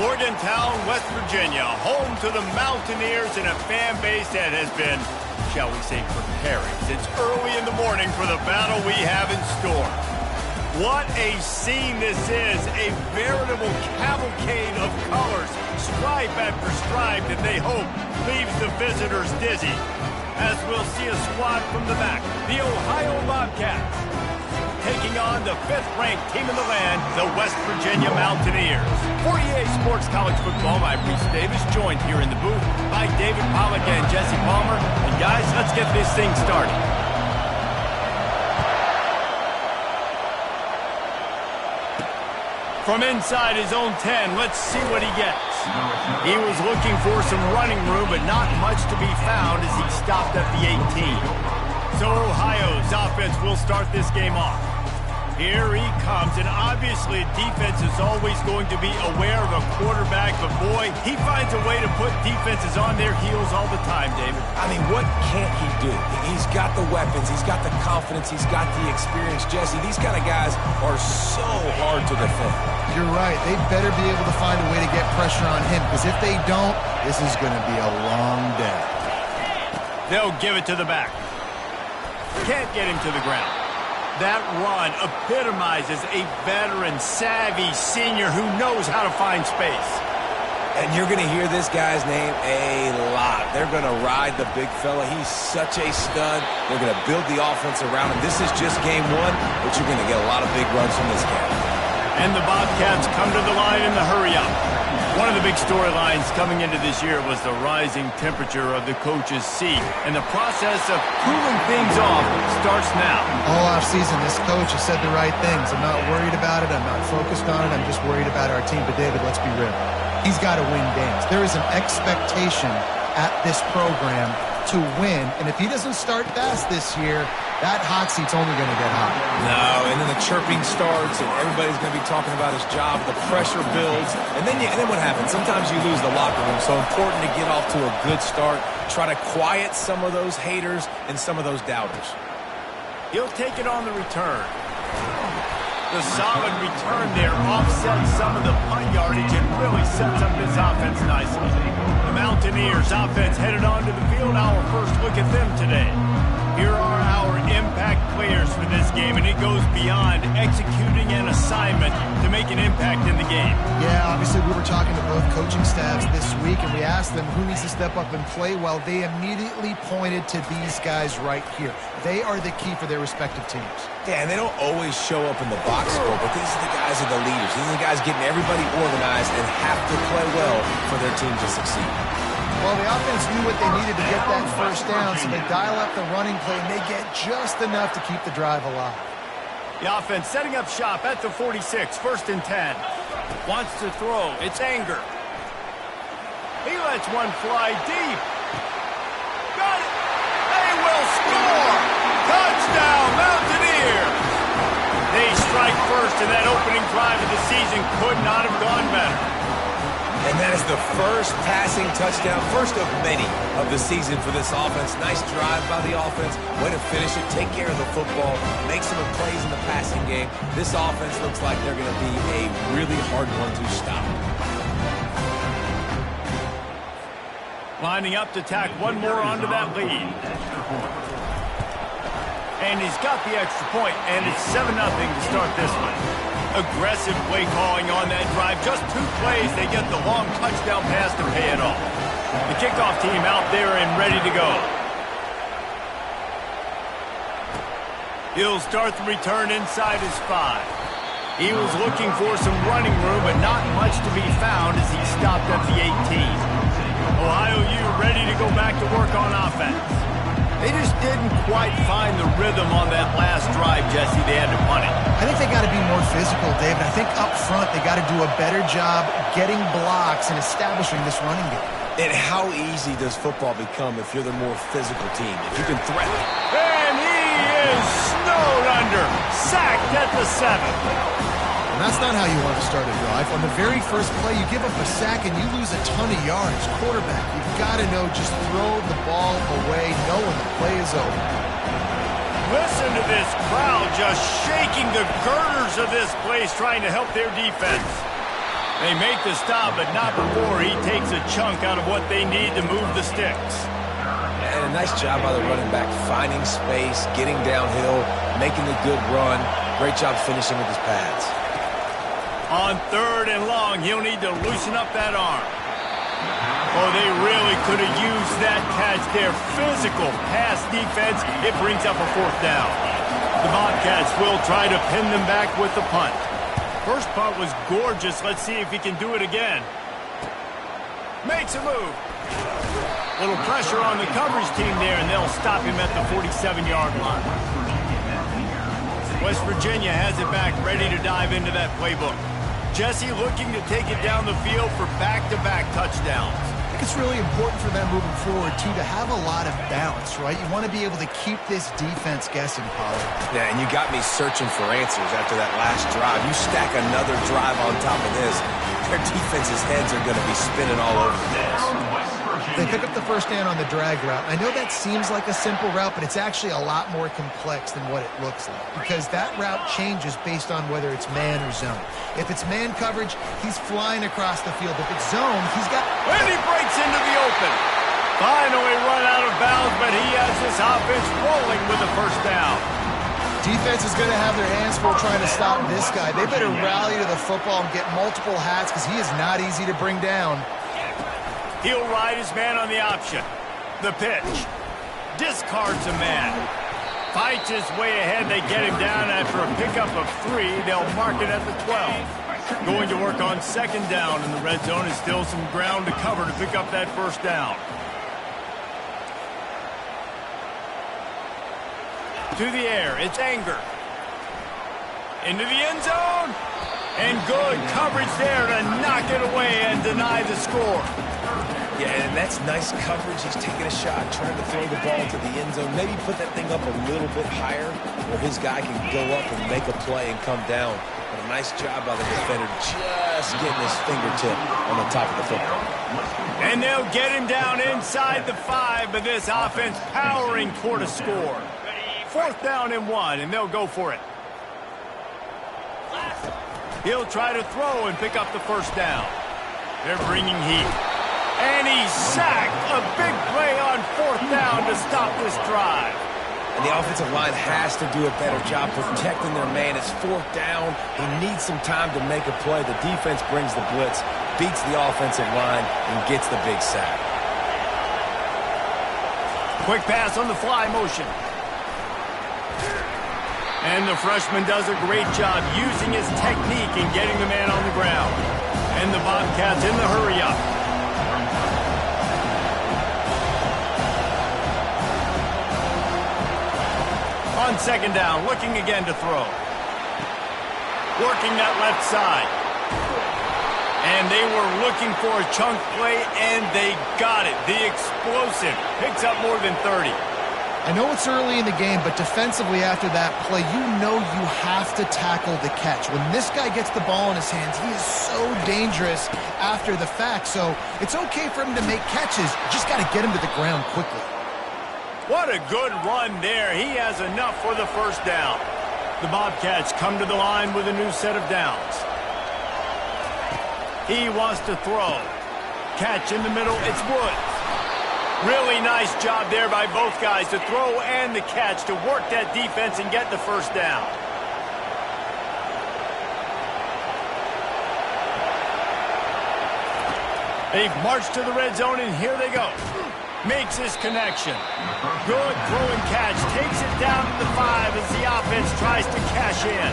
Morgantown, West Virginia, home to the Mountaineers and a fan base that has been, shall we say, preparing since early in the morning for the battle we have in store. What a scene this is, a veritable cavalcade of colors, stripe after stripe that they hope leaves the visitors dizzy. As we'll see a squad from the back, the Ohio Bobcats, taking on the 5th-ranked team in the land, the West Virginia Mountaineers. For EA Sports College Football, I'm Reese Davis, joined here in the booth by David Pollack and Jesse Palmer. And guys, let's get this thing started. From inside his own 10, let's see what he gets. He was looking for some running room, but not much to be found as he stopped at the 18. So Ohio's offense will start this game off. Here he comes, and obviously defense is always going to be aware of a quarterback, but boy, he finds a way to put defenses on their heels all the time, David. I mean, what can't he do? He's got the weapons, he's got the confidence, he's got the experience. Jesse, these kind of guys are so hard to defend. You're right. They better be able to find a way to get pressure on him, because if they don't, this is going to be a long day. They'll give it to the back. Can't get him to the ground. That run epitomizes a veteran, savvy senior who knows how to find space. And you're going to hear this guy's name a lot. They're going to ride the big fella. He's such a stud. They're going to build the offense around him. This is just game one, but you're going to get a lot of big runs from this guy. And the Bobcats come to the line in the hurry-up. One of the big storylines coming into this year was the rising temperature of the coach's seat. And the process of cooling things off starts now. All offseason, this coach has said the right things. I'm not worried about it. I'm not focused on it. I'm just worried about our team. But, David, let's be real. He's got to win games. There is an expectation at this program to win. And if he doesn't start fast this year, that hot seat's only going to get hot. No, and then the chirping starts, and everybody's going to be talking about his job. The pressure builds, and then what happens? Sometimes you lose the locker room. So important to get off to a good start. Try to quiet some of those haters and some of those doubters. He'll take it on the return. The solid return there offsets some of the punt yardage and really sets up this offense nicely. The Mountaineers offense headed onto the field. Our first look at them today. Here are our impact players for this game, and it goes beyond executing an assignment to make an impact in the game. Yeah, obviously we were talking to both coaching staffs this week, and we asked them who needs to step up and play well. They immediately pointed to these guys right here. They are the key for their respective teams. Yeah, and they don't always show up in the box score, but these are the guys who are the leaders. These are the guys getting everybody organized and have to play well for their team to succeed. Well, the offense knew what they needed to get that first down, so they dial up the running play, and they get just enough to keep the drive alive. The offense setting up shop at the 46, 1st and 10. Wants to throw. It's Anger. He lets one fly deep. Got it. They will score. Touchdown, Mountaineers. They strike first, and that opening drive of the season could not have gone better. And that is the first passing touchdown, first of many of the season for this offense. Nice drive by the offense. Way to finish it, take care of the football, make some plays in the passing game. This offense looks like they're going to be a really hard one to stop. Lining up to tack one more onto that lead. And he's got the extra point, and it's 7-0 to start this one. Aggressive play calling on that drive. Just 2 plays, they get the long touchdown pass to pay it off. The kickoff team out there and ready to go. He'll start the return inside his 5. He was looking for some running room, but not much to be found as he stopped at the 18. Ohio U ready to go back to work on offense. They just didn't quite find the rhythm on that last drive, Jesse. They had to punt it. I think they got to be more physical, David. I think up front they got to do a better job getting blocks and establishing this running game. And how easy does football become if you're the more physical team? If you can threaten. And he is snowed under. Sacked at the 7. And that's not how you want to start a drive. On the very first play, you give up a sack and you lose a ton of yards. Quarterback, you've got to know, just throw the ball away knowing the play is over. Listen to this crowd just shaking the girders of this place trying to help their defense. They make the stop, but not before he takes a chunk out of what they need to move the sticks. And a nice job by the running back, finding space, getting downhill, making a good run. Great job finishing with his pads. On 3rd and long, he'll need to loosen up that arm. Oh, they really could have used that catch there. Physical pass defense. It brings up a 4th down. The Bobcats will try to pin them back with the punt. First punt was gorgeous. Let's see if he can do it again. Makes a move. Little pressure on the coverage team there, and they'll stop him at the 47-yard line. West Virginia has it back, ready to dive into that playbook. Jesse looking to take it down the field for back-to-back touchdowns. I think it's really important for them moving forward, too, to have a lot of balance, right? You want to be able to keep this defense guessing, Pollard. Yeah, and you got me searching for answers after that last drive. You stack another drive on top of this, their defense's heads are going to be spinning all over the place. They pick up the first down on the drag route. I know that seems like a simple route, but it's actually a lot more complex than what it looks like because that route changes based on whether it's man or zone. If it's man coverage, he's flying across the field. If it's zone, he's got... And he breaks into the open. Finally run out of bounds, but he has this offense rolling with the first down. Defense is going to have their hands full trying to stop this guy. They better rally to the football and get multiple hats because he is not easy to bring down. He'll ride his man on the option. The pitch. Discards a man. Fights his way ahead. They get him down after a pickup of 3. They'll mark it at the 12. Going to work on 2nd down in the red zone is still some ground to cover to pick up that first down. To the air. It's Anger. Into the end zone. And good coverage there to knock it away and deny the score. Yeah, and that's nice coverage. He's taking a shot, trying to throw the ball to the end zone. Maybe put that thing up a little bit higher where his guy can go up and make a play and come down. But a nice job by the defender just getting his fingertip on the top of the football. And they'll get him down inside the 5, but this offense powering toward a score. 4th down and 1, and they'll go for it. He'll try to throw and pick up the first down. They're bringing heat. And he's sacked. A big play on 4th down to stop this drive. And the offensive line has to do a better job protecting their man. It's 4th down. He needs some time to make a play. The defense brings the blitz, beats the offensive line, and gets the big sack. Quick pass on the fly motion. And the freshman does a great job using his technique and getting the man on the ground. And the Bobcats in the hurry-up. On 2nd down, looking again to throw. Working that left side. And they were looking for a chunk play, and they got it. The explosive picks up more than 30. I know it's early in the game, but defensively after that play, you know you have to tackle the catch. When this guy gets the ball in his hands, he is so dangerous after the fact. So it's okay for him to make catches. You just got to get him to the ground quickly. What a good run there. He has enough for the first down. The Bobcats come to the line with a new set of downs. He wants to throw. Catch in the middle. It's Woods. Really nice job there by both guys to throw and the catch to work that defense and get the first down. They've marched to the red zone, and here they go. Makes his connection. Good throw and catch. Takes it down to the 5 as the offense tries to cash in.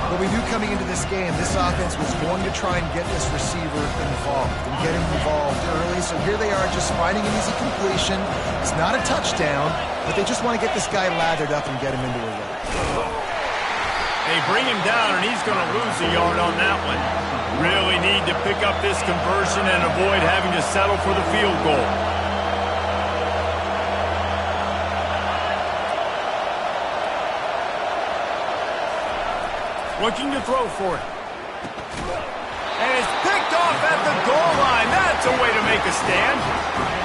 But we knew coming into this game, this offense was going to try and get this receiver involved and get him involved early. So here they are just finding an easy completion. It's not a touchdown, but they just want to get this guy lathered up and get him into a run. They bring him down, and he's going to lose a yard on that one. Really need to pick up this conversion and avoid having to settle for the field goal. Looking to throw for it. And it's picked off at the goal line. That's a way to make a stand.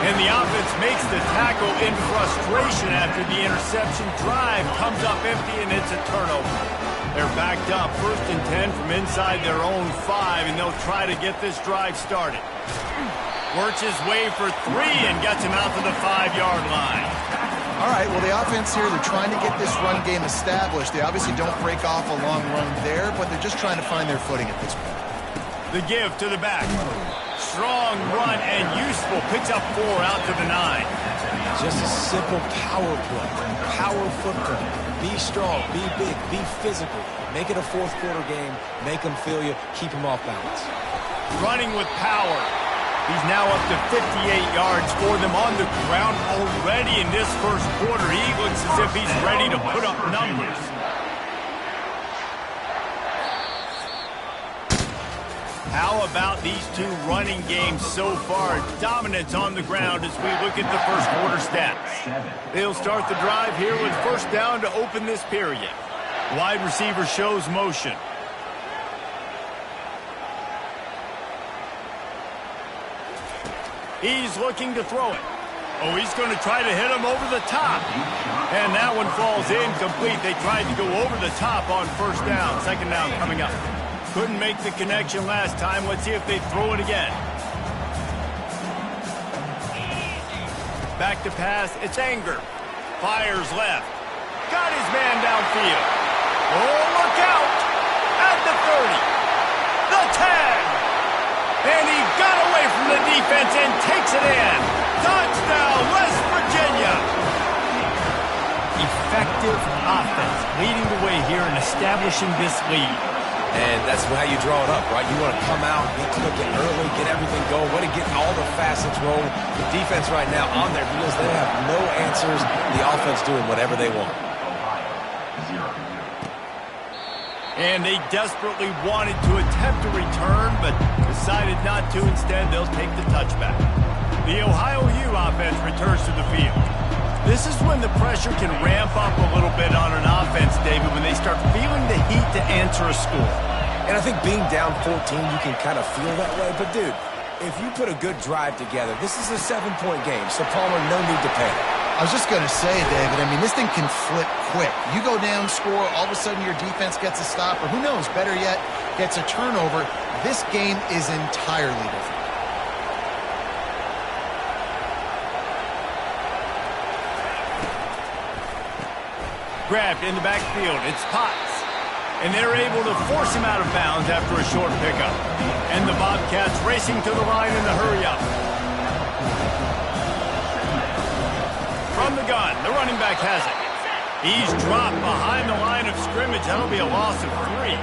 And the offense makes the tackle in frustration after the interception. Drive comes up empty, and it's a turnover. They're backed up, 1st and 10 from inside their own 5, and they'll try to get this drive started. Works his way for 3 and gets him out to the 5-yard line. All right, well, the offense here, they're trying to get this run game established. They obviously don't break off a long run there, but they're just trying to find their footing at this point. The give to the back. Strong run and useful. Picks up 4 out to the 9. Just a simple power play. Power footprint. Be strong, be big, be physical. Make it a 4th-quarter game. Make them feel you. Keep them off balance. Running with power. He's now up to 58 yards for them on the ground already in this 1st quarter. He looks as if he's ready to put up numbers. How about these 2 running games so far? Dominance on the ground as we look at the 1st quarter stats. They'll start the drive here with 1st down to open this period. Wide receiver shows motion. He's looking to throw it. Oh, he's going to try to hit him over the top. And that one falls incomplete. They tried to go over the top on 1st down. 2nd down coming up. Couldn't make the connection last time. Let's see if they throw it again. Back to pass. It's Anger. Fires left. Got his man downfield. Oh, look out. At the 30. The tag. And he got away from the defense and takes it in. Touchdown, West Virginia. Effective offense leading the way here and establishing this lead. And that's how you draw it up, right? You want to come out, get cooking early, get everything going, want to get all the facets rolling. The defense right now on their heels, they have no answers. The offense doing whatever they want. And they desperately wanted to attempt a return, but decided not to. Instead, they'll take the touchback. The Ohio U offense returns to the field. This is when the pressure can ramp up a little bit on an offense, David, when they start feeling the heat to answer a score. And I think being down 14, you can kind of feel that way. But, dude, if you put a good drive together, this is a 7-point game, so Palmer, no need to panic. I was just going to say, David, I mean, this thing can flip quick. You go down, score, all of a sudden your defense gets a stop, or who knows, better yet, gets a turnover. This game is entirely different. Grabbed in the backfield. It's Potts. And they're able to force him out of bounds after a short pickup. And the Bobcats racing to the line in the hurry-up. From the gun, the running back has it. He's dropped behind the line of scrimmage. That'll be a loss of 3.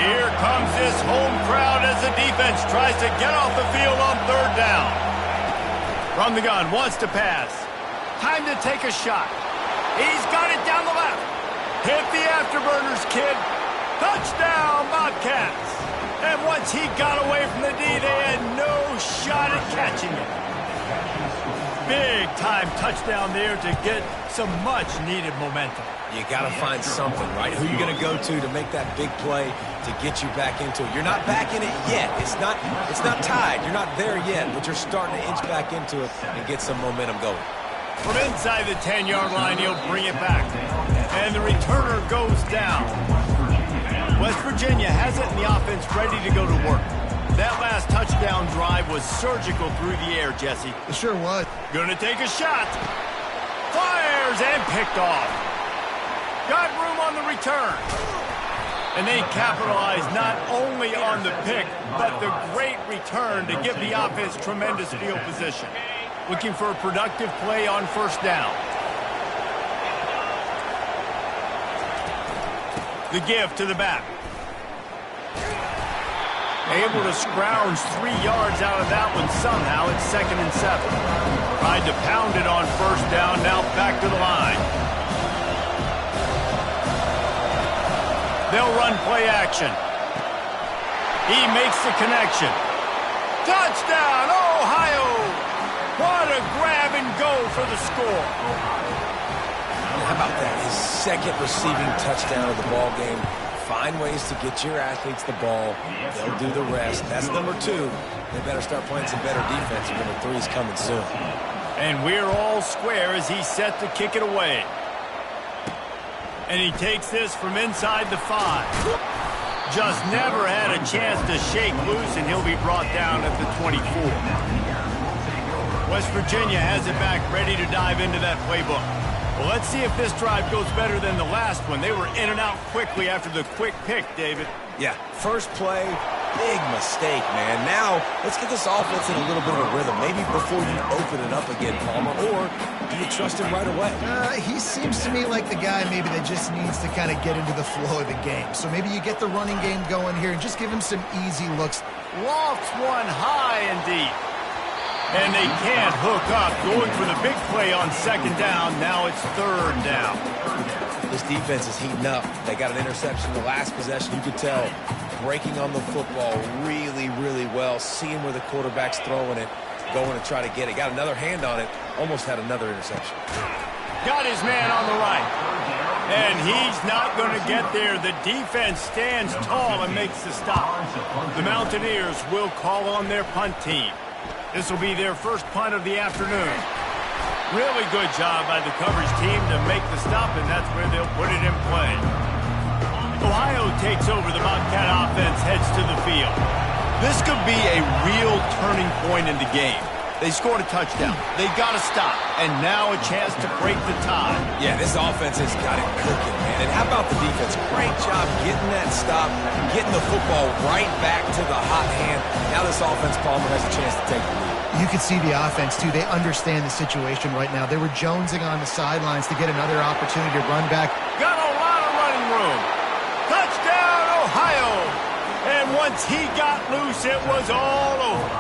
Here comes this home crowd as the defense tries to get off the field on 3rd down. From the gun, wants to pass. Time to take a shot. He's got it down the left. Hit the afterburners, kid. Touchdown, Bobcats. And once he got away from the D, they had no shot at catching it. Big-time touchdown there to get some much-needed momentum. You got to find something, right? Who are you going to go to make that big play to get you back into it? You're not back in it yet. It's not tied. You're not there yet, but you're starting to inch back into it and get some momentum going. From inside the 10-yard line, he'll bring it back. And the returner goes down. West Virginia has it in the offense ready to go to work. That last touchdown drive was surgical through the air, Jesse. It sure was. Gonna take a shot. Fires and picked off. Got room on the return. And they capitalized not only on the pick, but the great return to give the offense tremendous field position. Looking for a productive play on 1st down. The give to the back. Able to scrounge 3 yards out of that one somehow. It's 2nd and 7. Tried to pound it on 1st down. Now back to the line. They'll run play action. He makes the connection. Touchdown, Ohio! What a grab and go for the score. How about that? His 2nd receiving touchdown of the ball game. Find ways to get your athletes the ball. They'll do the rest. That's number 2. They better start playing some better defense. Number 3 is coming soon. And we're all square as he's set to kick it away. And he takes this from inside the 5. Just never had a chance to shake loose, and he'll be brought down at the 24. West Virginia has it back, ready to dive into that playbook. Well, let's see if this drive goes better than the last one. They were in and out quickly after the quick pick, David. Yeah, first play, big mistake, man. Now, let's get this offense in a little bit of a rhythm. Maybe before you open it up again, Palmer, or do you trust him right away? He seems to me like the guy maybe that just needs to kind of get into the flow of the game. So maybe you get the running game going here and just give him some easy looks. Lofts one high and deep. And they can't hook up. Going for the big play on second down. Now it's third down. This defense is heating up. They got an interception the last possession. You could tell breaking on the football really, really well. Seeing where the quarterback's throwing it. Going to try to get it. Got another hand on it. Almost had another interception. Got his man on the right. And he's not going to get there. The defense stands tall and makes the stop. The Mountaineers will call on their punt team. This will be their first punt of the afternoon. Really good job by the coverage team to make the stop, and that's where they'll put it in play. Ohio takes over. The Bobcat offense heads to the field. This could be a real turning point in the game. They scored a touchdown. They got to stop, and now a chance to break the tie. Yeah, this offense has got it cooking, man. And how about the defense? Great job getting that stop, getting the football right back to the hot hand. Now this offense, Palmer, has a chance to take the lead. You can see the offense, too. They understand the situation right now. They were jonesing on the sidelines to get another opportunity to run back. Got a lot of running room. Touchdown, Ohio! And once he got loose, it was all over.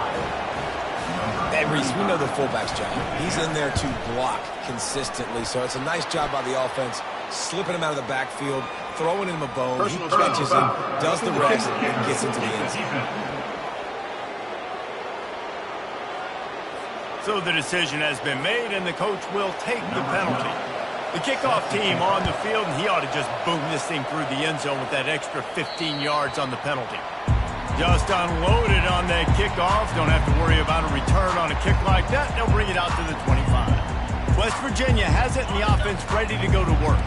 Hey, Reese, we know the fullback's job. He's in there to block consistently, so it's a nice job by the offense, slipping him out of the backfield, throwing him a bone. He catches him, does the rest, and gets into the end zone. So the decision has been made, and the coach will take the penalty. The kickoff team on the field, and he ought to just boom this thing through the end zone with that extra 15 yards on the penalty. Just unloaded on that kickoff. Don't have to worry about a return on a kick like that. They'll bring it out to the 25. West Virginia has it, and the offense ready to go to work.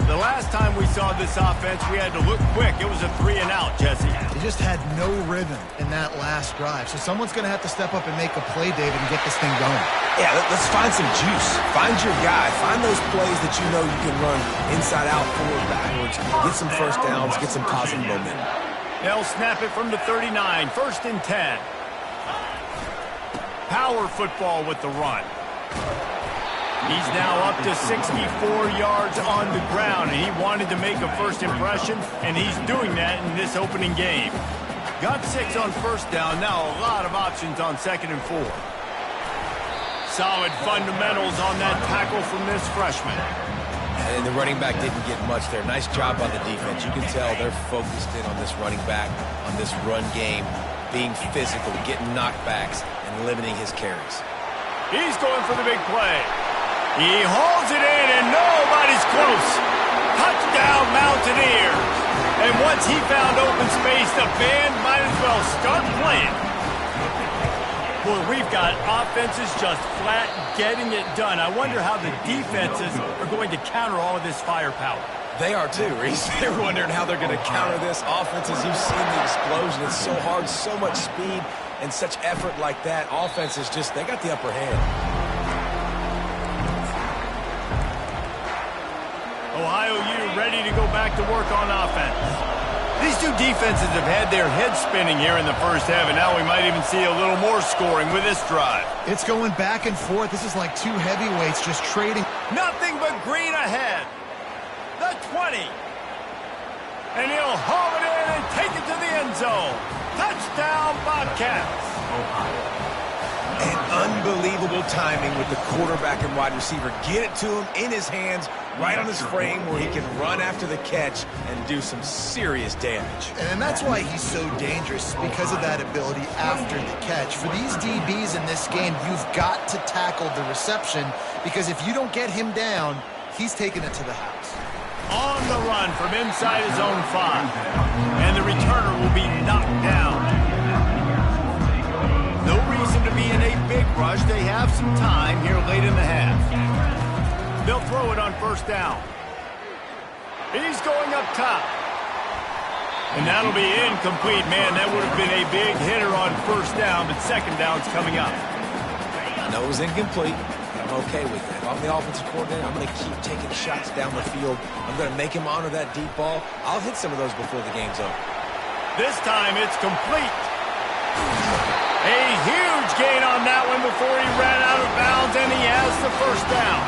The last time we saw this offense, we had to look quick. It was a 3-and-out, Jesse. They just had no rhythm in that last drive. So someone's going to have to step up and make a play, David, and get this thing going. Yeah, let's find some juice. Find your guy. Find those plays that you know you can run inside out, forward, backwards. Get some first downs. Get some positive momentum. They'll snap it from the 39, 1st and 10. Power football with the run. He's now up to 64 yards on the ground, and he wanted to make a first impression, and he's doing that in this opening game. Got 6 on first down, now a lot of options on 2nd and 4. Solid fundamentals on that tackle from this freshman. And the running back didn't get much there. Nice job by the defense. You can tell they're focused in on this running back, on this run game, being physical, getting knockbacks, and limiting his carries. He's going for the big play. He hauls it in, and nobody's close. Touchdown, Mountaineers. And once he found open space, the band might as well start playing. Boy, we've got offenses just flat getting it done. I wonder how the defenses are going to counter all of this firepower. They are too, Reese. They're wondering how they're going to counter this. Offenses, you've seen the explosion. It's so hard, so much speed, and such effort like that. Offenses just, they got the upper hand. Ohio U ready to go back to work on offense. These two defenses have had their heads spinning here in the first half, and now we might even see a little more scoring with this drive. It's going back and forth. This is like two heavyweights just trading. Nothing but green ahead. The 20. And he'll haul it in and take it to the end zone. Touchdown, Bobcats. And unbelievable timing with the quarterback and wide receiver. Get it to him in his hands, right on his frame where he can run after the catch and do some serious damage. And that's why he's so dangerous, because of that ability after the catch. For these DBs in this game, you've got to tackle the reception, because if you don't get him down, he's taking it to the house. On the run from inside his own 5. And the returner will be knocked down. No reason to be in a big rush. They have some time here late in the half. They'll throw it on first down. He's going up top. And that'll be incomplete. Man, that would have been a big hitter on first down, but second down's coming up. I know it was incomplete. I'm okay with that. If I'm the offensive coordinator, I'm going to keep taking shots down the field. I'm going to make him honor that deep ball. I'll hit some of those before the game's over. This time it's complete. A huge gain on that one before he ran out of bounds, and he has the first down.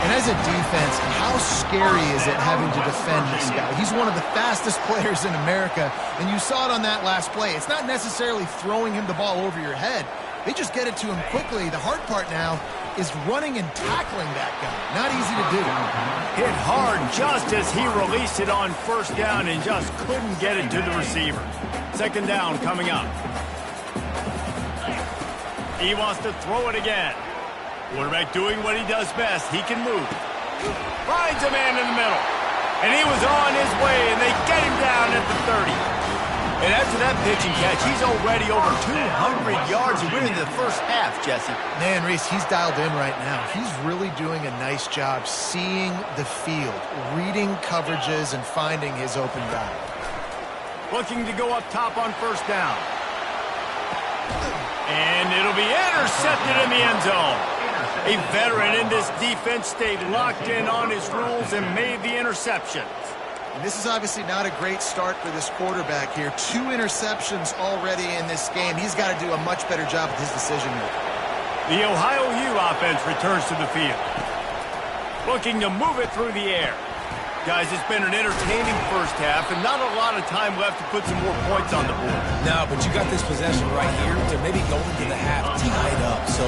And as a defense, how scary is it having to defend this guy? He's one of the fastest players in America, and you saw it on that last play. It's not necessarily throwing him the ball over your head. They just get it to him quickly. The hard part now is running and tackling that guy. Not easy to do. Hit hard just as he released it on first down and just couldn't get it to the receiver. Second down coming up. He wants to throw it again. Quarterback doing what he does best. He can move. Finds a man in the middle. And he was on his way, and they get him down at the 30. And after that pitch and catch, he's already over 200 yards and we're in the first half, Jesse. Man, Reese, he's dialed in right now. He's really doing a nice job seeing the field, reading coverages, and finding his open guy. Looking to go up top on first down. And it'll be intercepted in the end zone. A veteran in this defense stayed locked in on his rules and made the interception. And this is obviously not a great start for this quarterback here. 2 interceptions already in this game. He's got to do a much better job with his decision-making. The Ohio U offense returns to the field. Looking to move it through the air. Guys, it's been an entertaining first half and not a lot of time left to put some more points on the board. No, but you got this possession right here to maybe go into the half tied up. So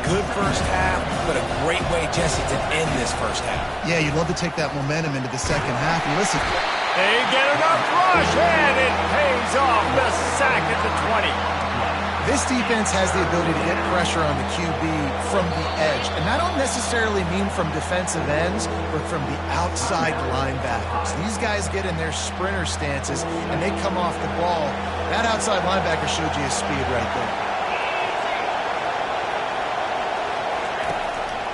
good first half, but a great way, Jesse, to end this first half. Yeah, you'd love to take that momentum into the second half. And listen, they get enough rush, and it pays off. The sack at the 20. This defense has the ability to get pressure on the QB from the edge. And I don't necessarily mean from defensive ends, but from the outside linebackers. These guys get in their sprinter stances, and they come off the ball. That outside linebacker showed you his speed right there.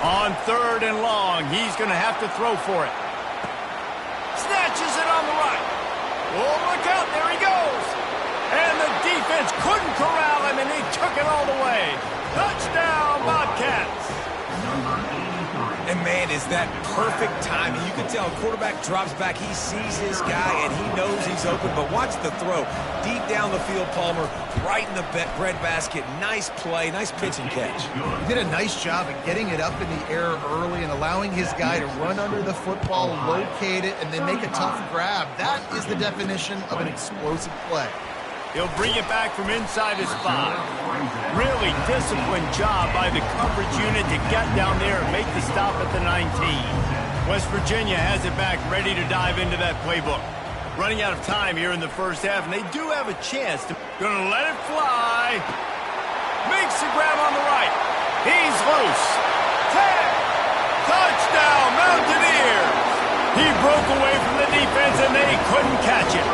On third and long, he's going to have to throw for it. Snatches it on the right. Oh, look out, there he goes. And the defense couldn't corral him, and he took it all the way. Touchdown, Bobcats. And, man, is that perfect timing. You can tell quarterback drops back. He sees his guy, and he knows he's open. But watch the throw. Deep down the field, Palmer, right in the bread basket. Nice play, nice pitch and catch. He did a nice job of getting it up in the air early and allowing his guy to run under the football, locate it, and then make a tough grab. That is the definition of an explosive play. He'll bring it back from inside his 5. Really disciplined job by the coverage unit to get down there and make the stop at the 19. West Virginia has it back, ready to dive into that playbook. Running out of time here in the first half, and they do have a chance to... Gonna let it fly. Makes the grab on the right. He's loose. Touchdown, Mountaineers! He broke away from the defense, and they couldn't catch it.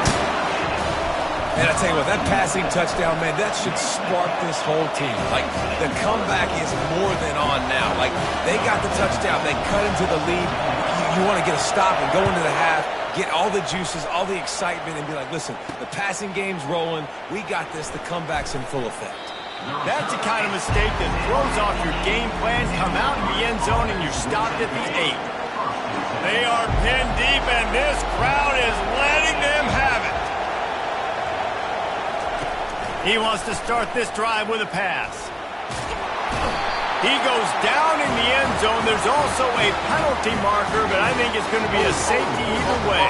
And I tell you what, that passing touchdown, man, that should spark this whole team. Like, the comeback is more than on now. Like, they got the touchdown. They cut into the lead. You want to get a stop and go into the half, get all the juices, all the excitement, and be like, listen, the passing game's rolling. We got this. The comeback's in full effect. That's the kind of mistake that throws off your game plan. Come out in the end zone, and you're stopped at the 8. They are pinned deep, and this crowd is letting them have it. He wants to start this drive with a pass. He goes down in the end zone. There's also a penalty marker, but I think it's going to be a safety either way.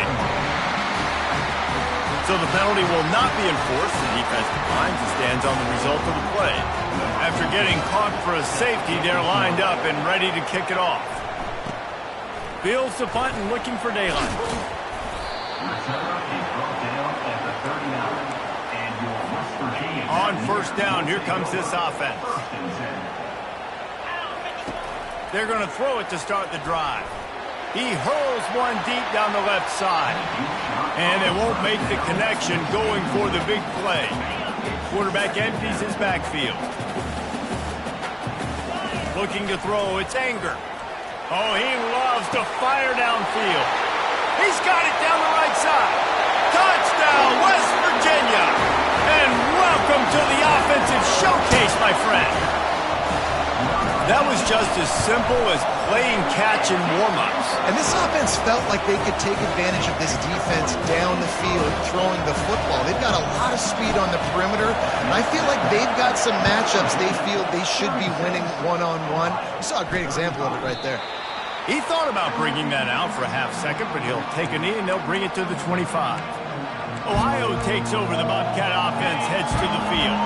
So the penalty will not be enforced. The defense declines and stands on the result of the play. After getting caught for a safety, they're lined up and ready to kick it off. Fields the punt and looking for daylight. On first down, here comes this offense. They're going to throw it to start the drive. He hurls one deep down the left side. And they won't make the connection going for the big play. Quarterback empties his backfield. Looking to throw, it's Anger. Oh, he loves to fire downfield. He's got it down the right side. Touchdown, West Virginia. And welcome to the offensive showcase, my friend. That was just as simple as playing catch in warm-ups. And this offense felt like they could take advantage of this defense down the field, throwing the football. They've got a lot of speed on the perimeter, and I feel like they've got some matchups they feel they should be winning one-on-one. You saw a great example of it right there. He thought about bringing that out for a half second, but he'll take a knee and they'll bring it to the 25. Ohio takes over. The Bobcat offense heads to the field.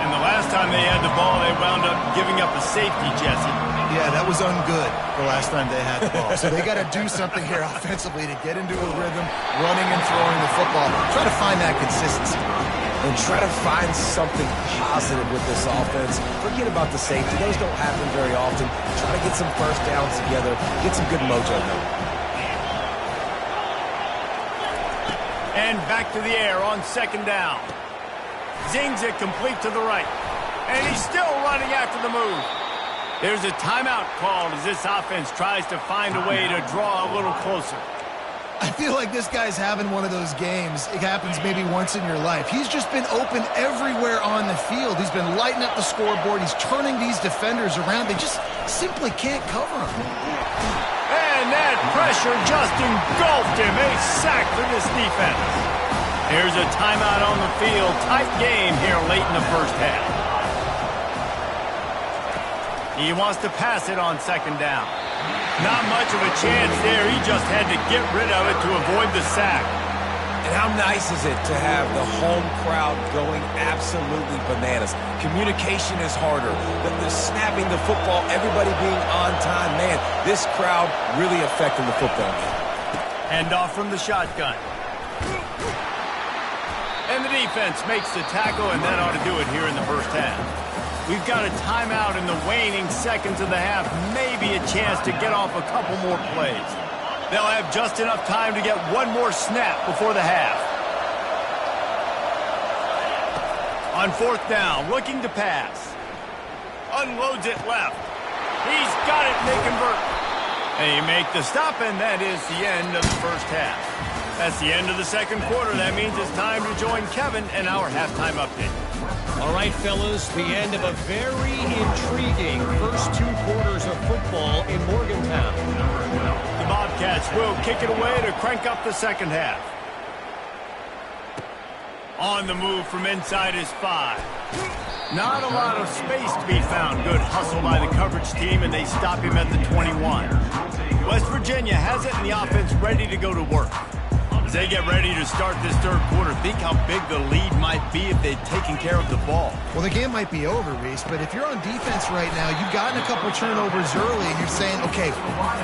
And the last time they had the ball, they wound up giving up a safety, Jesse. Yeah, that was ungood the last time they had the ball. So they got to do something here offensively to get into a rhythm, running and throwing the football. Try to find that consistency. And try to find something positive with this offense. Forget about the safety. Those don't happen very often. Try to get some first downs together. Get some good mojo going. And back to the air on second down. Zings it complete to the right. And he's still running after the move. There's a timeout called as this offense tries to find a way to draw a little closer. I feel like this guy's having one of those games. It happens maybe once in your life. He's just been open everywhere on the field. He's been lighting up the scoreboard. He's turning these defenders around. They just simply can't cover him. And that pressure just engulfed him. A sack for this defense. Here's a timeout on the field. Tight game here late in the first half. He wants to pass it on second down. Not much of a chance there. He just had to get rid of it to avoid the sack. And how nice is it to have the home crowd going absolutely bananas? Communication is harder. The snapping the football, everybody being on time. Man, this crowd really affecting the football game. Hand off from the shotgun. And the defense makes the tackle, and that ought to do it here in the first half. We've got a timeout in the waning seconds of the half. Maybe a chance to get off a couple more plays. They'll have just enough time to get one more snap before the half. On fourth down, looking to pass. Unloads it left. He's got it, and they convert. And he make the stop, and that is the end of the first half. That's the end of the second quarter. That means it's time to join Kevin and our halftime update. All right, fellas, the end of a very intriguing first two quarters of football in Morgantown. The Bobcats will kick it away to crank up the second half. On the move from inside his 5. Not a lot of space to be found. Good hustle by the coverage team, and they stop him at the 21. West Virginia has it, and the offense ready to go to work. As they get ready to start this third quarter, think how big the lead might be if they'd taken care of the ball. Well, the game might be over, Reese, but if you're on defense right now, you've gotten a couple turnovers early, and you're saying, okay,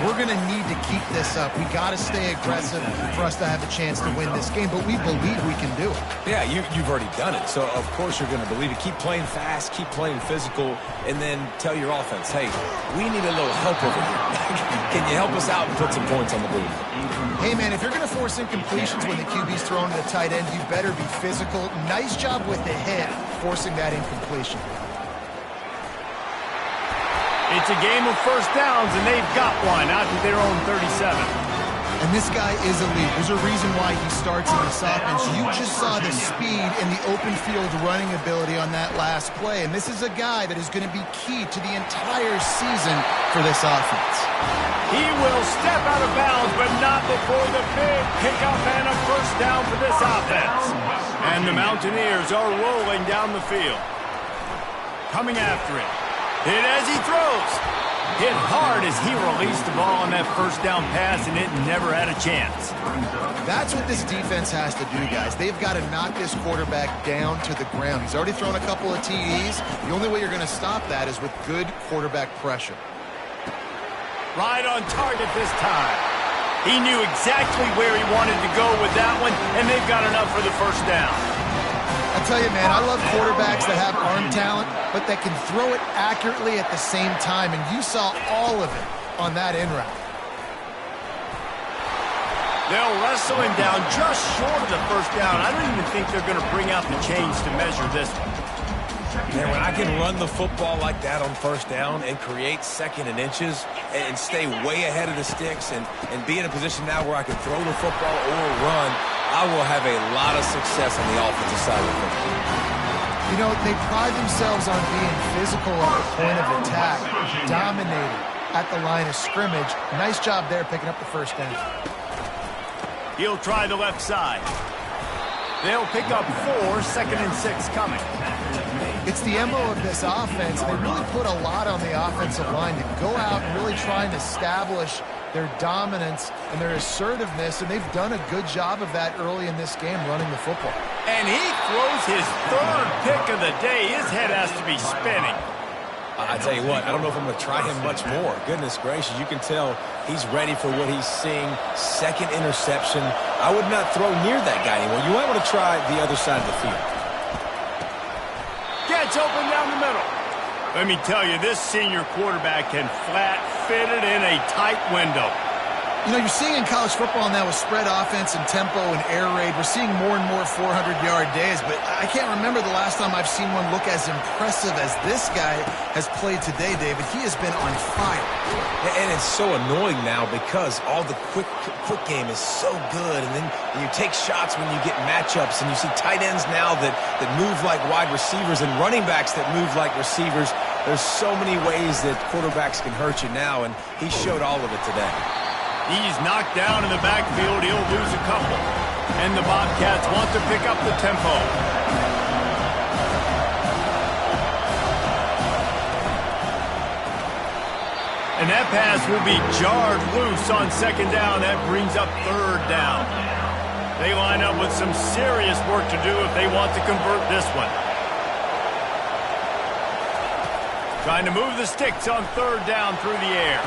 we're going to need to keep this up. We got to stay aggressive for us to have a chance to win this game, but we believe we can do it. Yeah, you've already done it, so of course you're going to believe it. Keep playing fast, keep playing physical, and then tell your offense, hey, we need a little help over here. Can you help us out and put some points on the board? Hey, man, if you're going to force incompletions when the QB's throwing to the tight end, you better be physical. Nice job with the hit, forcing that incompletion. It's a game of first downs, and they've got one out to their own 37. And this guy is elite. There's a reason why he starts in this offense. You just saw the speed and the open field running ability on that last play. And this is a guy that is going to be key to the entire season for this offense. He will step out of bounds, but not before the big pickup and a first down for this offense. And the Mountaineers are rolling down the field. Coming after it. Hit as he throws. Hit hard as he released the ball on that first down pass, and it never had a chance. That's what this defense has to do, guys. They've got to knock this quarterback down to the ground. He's already thrown a couple of TDs. The only way you're going to stop that is with good quarterback pressure. Right on target this time. He knew exactly where he wanted to go with that one, and they've got enough for the first down. I tell you, man, I love quarterbacks that have arm talent, but that can throw it accurately at the same time, and you saw all of it on that in route. They'll wrestle him down just short of the first down. I don't even think they're going to bring out the chains to measure this one. And when I can run the football like that on first down and create second and inches and stay way ahead of the sticks and be in a position now where I can throw the football or run, I will have a lot of success on the offensive side of the football. You know, they pride themselves on being physical at the point of attack, dominating at the line of scrimmage. Nice job there picking up the first down. He'll try the left side. They'll pick up 4, 2nd and 6 coming. It's the MO of this offense. They really put a lot on the offensive line to go out and really try and establish their dominance and their assertiveness, and they've done a good job of that early in this game running the football. And he throws his 3rd pick of the day. His head has to be spinning. I tell you what, I don't know if I'm going to try him much more. Goodness gracious, you can tell he's ready for what he's seeing. 2nd interception. I would not throw near that guy anymore. You might want to try the other side of the field. Gets open down the middle. Let me tell you, this senior quarterback can flat fit it in a tight window. You know, you're seeing in college football now with spread offense and tempo and air raid, we're seeing more and more 400-yard days, but I can't remember the last time I've seen one look as impressive as this guy has played today, David. He has been on fire. And it's so annoying now because all the quick game is so good, and then you take shots when you get matchups, and you see tight ends now that move like wide receivers and running backs that move like receivers. There's so many ways that quarterbacks can hurt you now, and he showed all of it today. He's knocked down in the backfield. He'll lose a couple. And the Bobcats want to pick up the tempo. And that pass will be jarred loose on 2nd down. That brings up 3rd down. They line up with some serious work to do if they want to convert this one. Trying to move the sticks on 3rd down through the air.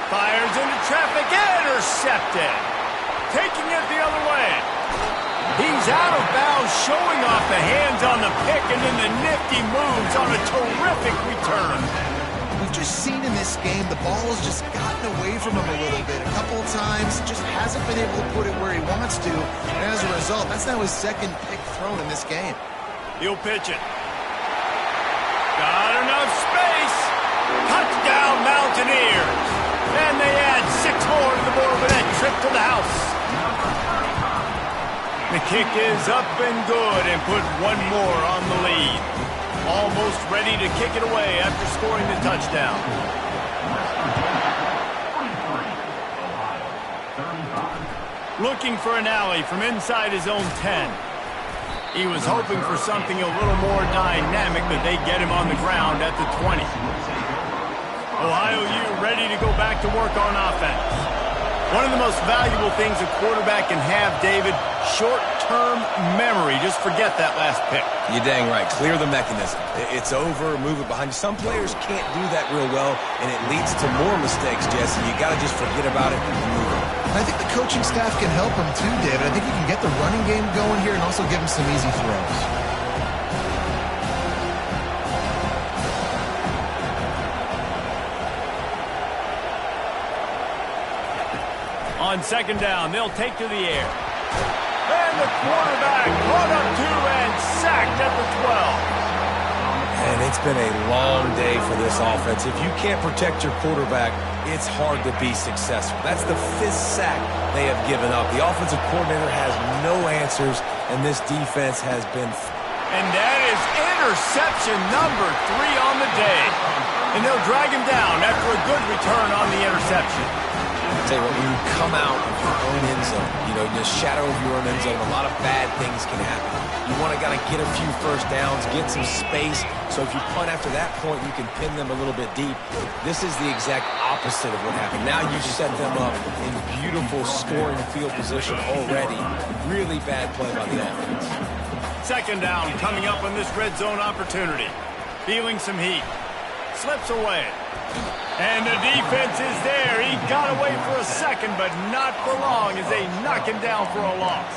Fires into traffic, intercepted. Taking it the other way. He's out of bounds, showing off the hands on the pick, and then the nifty moves on a terrific return. We've just seen in this game the ball has just gotten away from him a little bit. A couple of times, just hasn't been able to put it where he wants to. And as a result, that's now his 2nd pick thrown in this game. He'll pitch it. Got enough space. Touchdown, Mountaineers. And they add 6 more to the board with that trip to the house. The kick is up and good and put 1 more on the lead. Almost ready to kick it away after scoring the touchdown. Looking for an alley from inside his own 10. He was hoping for something a little more dynamic, but they get him on the ground at the 20. Ohio U ready to go back to work on offense. One of the most valuable things a quarterback can have, David, short-term memory. Just forget that last pick. You're dang right. Clear the mechanism. It's over, move it behind you. Some players can't do that real well, and it leads to more mistakes, Jesse. You got to just forget about it and move on. I think the coaching staff can help him too, David. I think he can get the running game going here and also give him some easy throws. On 2nd down, they'll take to the air. And the quarterback caught up to and sacked at the 12. And it's been a long day for this offense. If you can't protect your quarterback, it's hard to be successful. That's the 5th sack they have given up. The offensive coordinator has no answers, and this defense has been... And that is interception number 3 on the day. And they'll drag him down after a good return on the interception. I'll tell you what, when you come out of your own end zone, in the shadow of your own end zone, a lot of bad things can happen. You want to get a few first downs, get some space, so if you punt after that point, you can pin them a little bit deep. This is the exact opposite of what happened. Now you set them up in beautiful scoring field position already. Really bad play by the offense. 2nd down coming up on this red zone opportunity. Feeling some heat. Slips away. And the defense is there. He got away for a second, but not for long as they knock him down for a loss.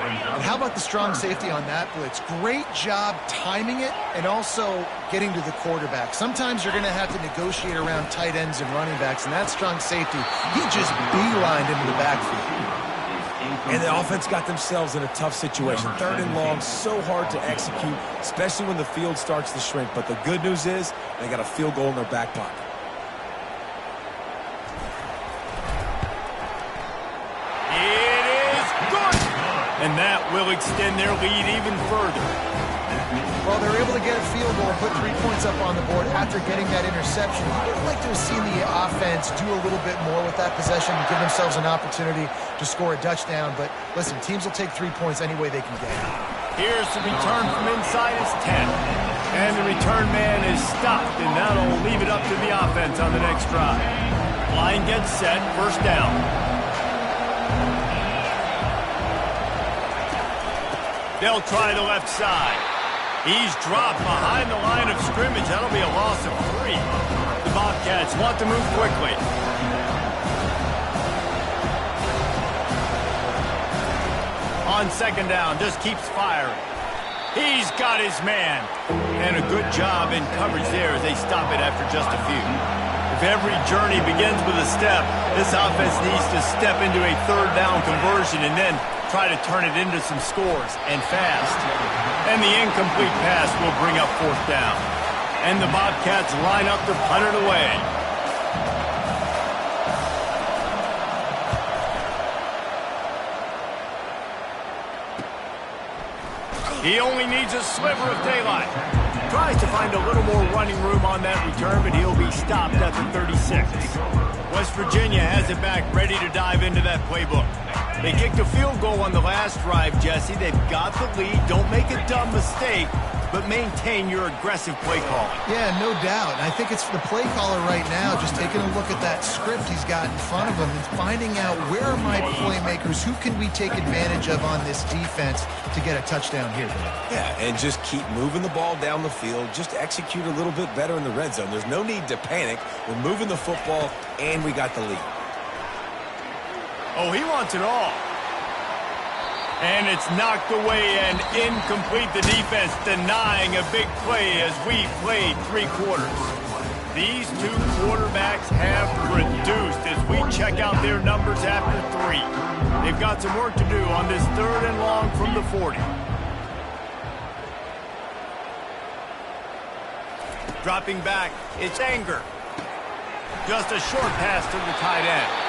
And how about the strong safety on that blitz? Great job timing it and also getting to the quarterback. Sometimes you're going to have to negotiate around tight ends and running backs, and that strong safety, he just beelined into the backfield. And the offense got themselves in a tough situation. 3rd and long, so hard to execute, especially when the field starts to shrink. But the good news is they got a field goal in their back pocket. It is good! And that will extend their lead even further. Well, they're able to get a field goal and put 3 points up on the board after getting that interception. You would like to have seen the offense do a little bit more with that possession and give themselves an opportunity to score a touchdown. But listen, teams will take 3 points any way they can get it. Here's the return from inside his 10. And the return man is stopped, and that'll leave it up to the offense on the next drive. Line gets set, 1st down. They'll try the left side. He's dropped behind the line of scrimmage. That'll be a loss of 3. The Bobcats want to move quickly. On 2nd down, just keeps firing. He's got his man. And a good job in coverage there as they stop it after just a few. If every journey begins with a step, this offense needs to step into a 3rd down conversion and then try to turn it into some scores, and fast. And the incomplete pass will bring up 4th down. And the Bobcats line up to punt it away. He only needs a sliver of daylight. Tries to find a little more running room on that return, but he'll be stopped at the 36. West Virginia has it back, ready to dive into that playbook. They kicked a field goal on the last drive, Jesse. They've got the lead. Don't make a dumb mistake, but maintain your aggressive play calling. Yeah, no doubt. And I think it's the play caller right now just taking a look at that script he's got in front of him and finding out where are my playmakers, who can we take advantage of on this defense to get a touchdown here. Yeah, and just keep moving the ball down the field. Just execute a little bit better in the red zone. There's no need to panic. We're moving the football, and we got the lead. Oh, he wants it all. And it's knocked away and incomplete. The defense denying a big play as we played 3 quarters. These 2 quarterbacks have produced as we check out their numbers after 3. They've got some work to do on this 3rd and long from the 40. Dropping back, it's Anger. Just a short pass to the tight end.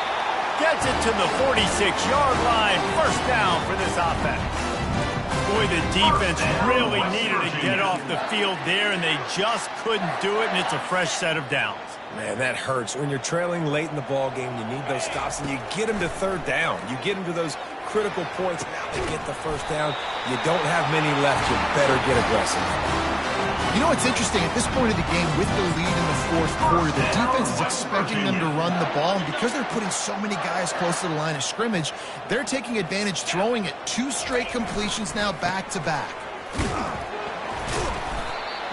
Gets it to the 46-yard line. 1st down for this offense. Boy, the defense really needed to get off the field there, and they just couldn't do it, and it's a fresh set of downs. Man, that hurts. When you're trailing late in the ball game, you need those stops, and you get them to 3rd down. You get them to those critical points. Now to get the 1st down, you don't have many left. You better get aggressive. You know what's interesting? At this point of the game, with the lead in the 4th quarter, the defense is expecting them to run the ball, and because they're putting so many guys close to the line of scrimmage, they're taking advantage, throwing it 2 straight completions now back-to-back.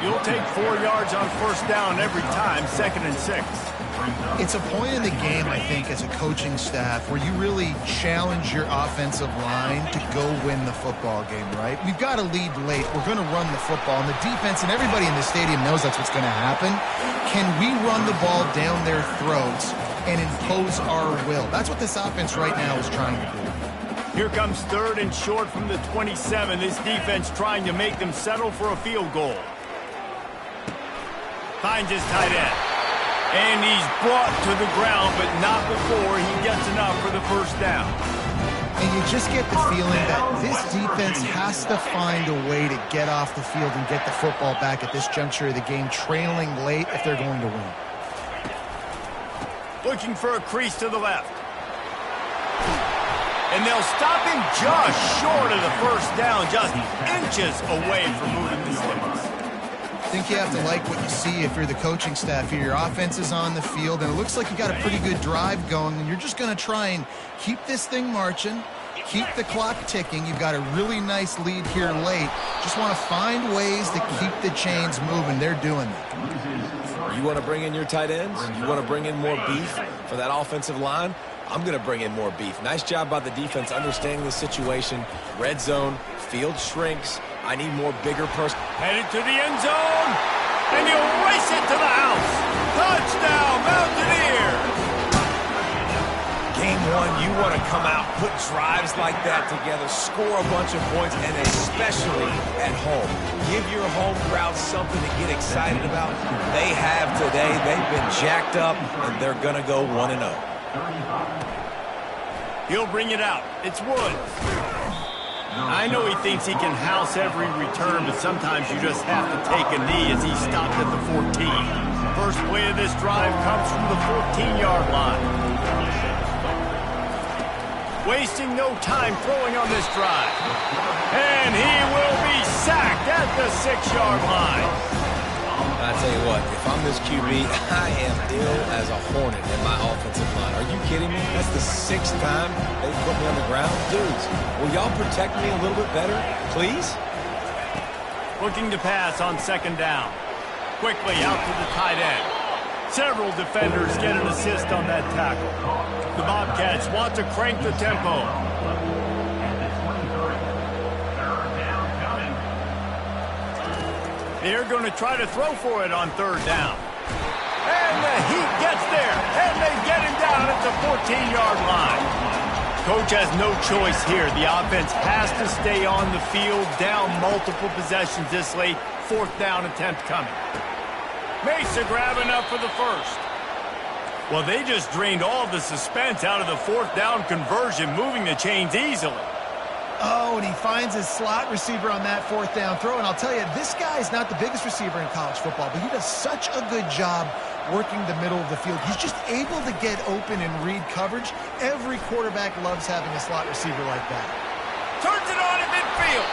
You'll take 4 yards on 1st down every time, 2nd and 6. It's a point in the game, I think, as a coaching staff, where you really challenge your offensive line to go win the football game, right? We've got to lead late. We're going to run the football, and the defense and everybody in the stadium knows that's what's going to happen. Can we run the ball down their throats and impose our will? That's what this offense right now is trying to do. Here comes 3rd and short from the 27. This defense trying to make them settle for a field goal. Finds his tight end. And he's brought to the ground, but not before he gets enough for the 1st down. And you just get the feeling that this defense has to find a way to get off the field and get the football back at this juncture of the game, trailing late if they're going to win. Looking for a crease to the left. And they'll stop him just short of the 1st down, just inches away from moving the sticks. I think you have to like what you see if you're the coaching staff here. Your offense is on the field, and it looks like you got a pretty good drive going, and you're just going to try and keep this thing marching, keep the clock ticking. You've got a really nice lead here late. Just want to find ways to keep the chains moving. They're doing that. You want to bring in your tight ends? You want to bring in more beef for that offensive line? I'm going to bring in more beef. Nice job by the defense understanding the situation. Red zone, field shrinks. I need more bigger person. Headed to the end zone, and he'll race it to the house. Touchdown, Mountaineers! Game one, you want to come out, put drives like that together, score a bunch of points, and especially at home. Give your home crowd something to get excited about. They have today. They've been jacked up, and they're going to go 1-0. He'll bring it out. It's Woods. I know he thinks he can house every return, but sometimes you just have to take a knee as he stopped at the 14. First play of this drive comes from the 14-yard line. Wasting no time throwing on this drive. And he will be sacked at the 6-yard line. I tell you what, if I'm this QB, I am ill as a hornet in my offensive line. Are you kidding me? That's the 6th time they put me on the ground. Dudes, will y'all protect me a little bit better, please? Looking to pass on 2nd down. Quickly out to the tight end. Several defenders get an assist on that tackle. The Bobcats want to crank the tempo. They're going to try to throw for it on 3rd down. And the Heat gets there, and they get him down at the 14-yard line. Coach has no choice here. The offense has to stay on the field, down multiple possessions this late. 4th down attempt coming. Mesa grabbing up for the first. Well, they just drained all the suspense out of the 4th down conversion, moving the chains easily. Oh, and he finds his slot receiver on that 4th down throw. And I'll tell you, this guy's not the biggest receiver in college football, but he does such a good job working the middle of the field. He's just able to get open and read coverage. Every quarterback loves having a slot receiver like that. Turns it on at midfield.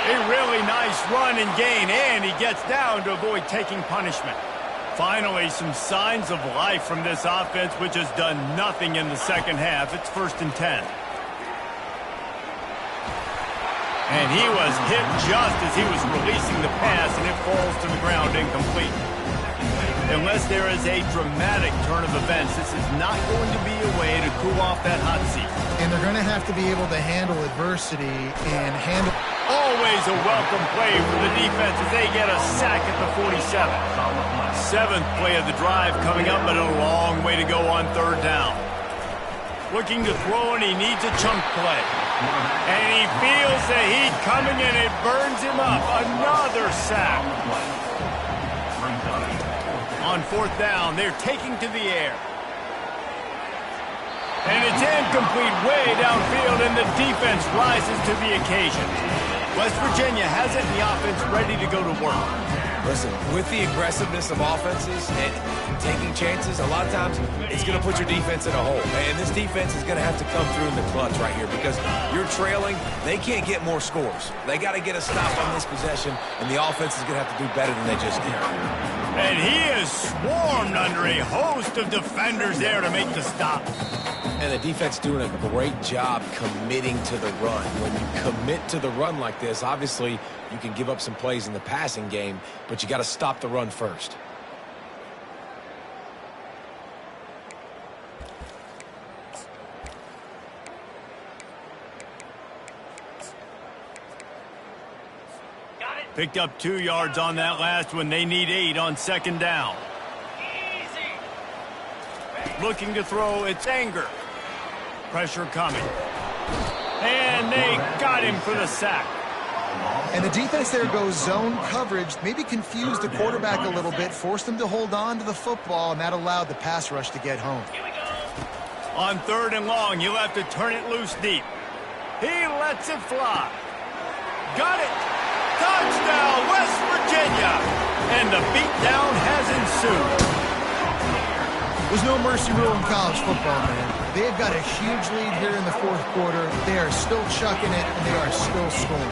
A really nice run and gain, and he gets down to avoid taking punishment. Finally, some signs of life from this offense, which has done nothing in the second half. It's 1st and 10. And he was hit just as he was releasing the pass, and it falls to the ground incomplete. Unless there is a dramatic turn of events, this is not going to be a way to cool off that hot seat. And they're going to have to be able to handle adversity and handle... Always a welcome play for the defense as they get a sack at the 47. 7th play of the drive coming up, but a long way to go on 3rd down. Looking to throw, and he needs a chunk play. And he feels the heat coming, and it burns him up. Another sack. On 4th down, they're taking to the air. And it's incomplete way downfield, and the defense rises to the occasion. West Virginia has it, and the offense ready to go to work. Listen, with the aggressiveness of offenses and taking chances, a lot of times it's going to put your defense in a hole. And this defense is going to have to come through in the clutch right here because you're trailing. They can't get more scores. They got to get a stop on this possession, and the offense is going to have to do better than they just did. And he is swarmed under a host of defenders there to make the stop. And the defense doing a great job committing to the run. When you commit to the run like this, obviously you can give up some plays in the passing game, but you got to stop the run first. Picked up 2 yards on that last one. They need 8 on 2nd down. Looking to throw, it's Anger. Pressure coming. And they got him for the sack. And the defense there goes zone coverage, maybe confused the quarterback a little bit, forced him to hold on to the football, and that allowed the pass rush to get home. On 3rd and long, he'll have to turn it loose deep. He lets it fly. Got it. Touchdown, West Virginia. And the beatdown has ensued. There's no mercy rule in college football, man. They've got a huge lead here in the 4th quarter. They are still chucking it, and they are still scoring.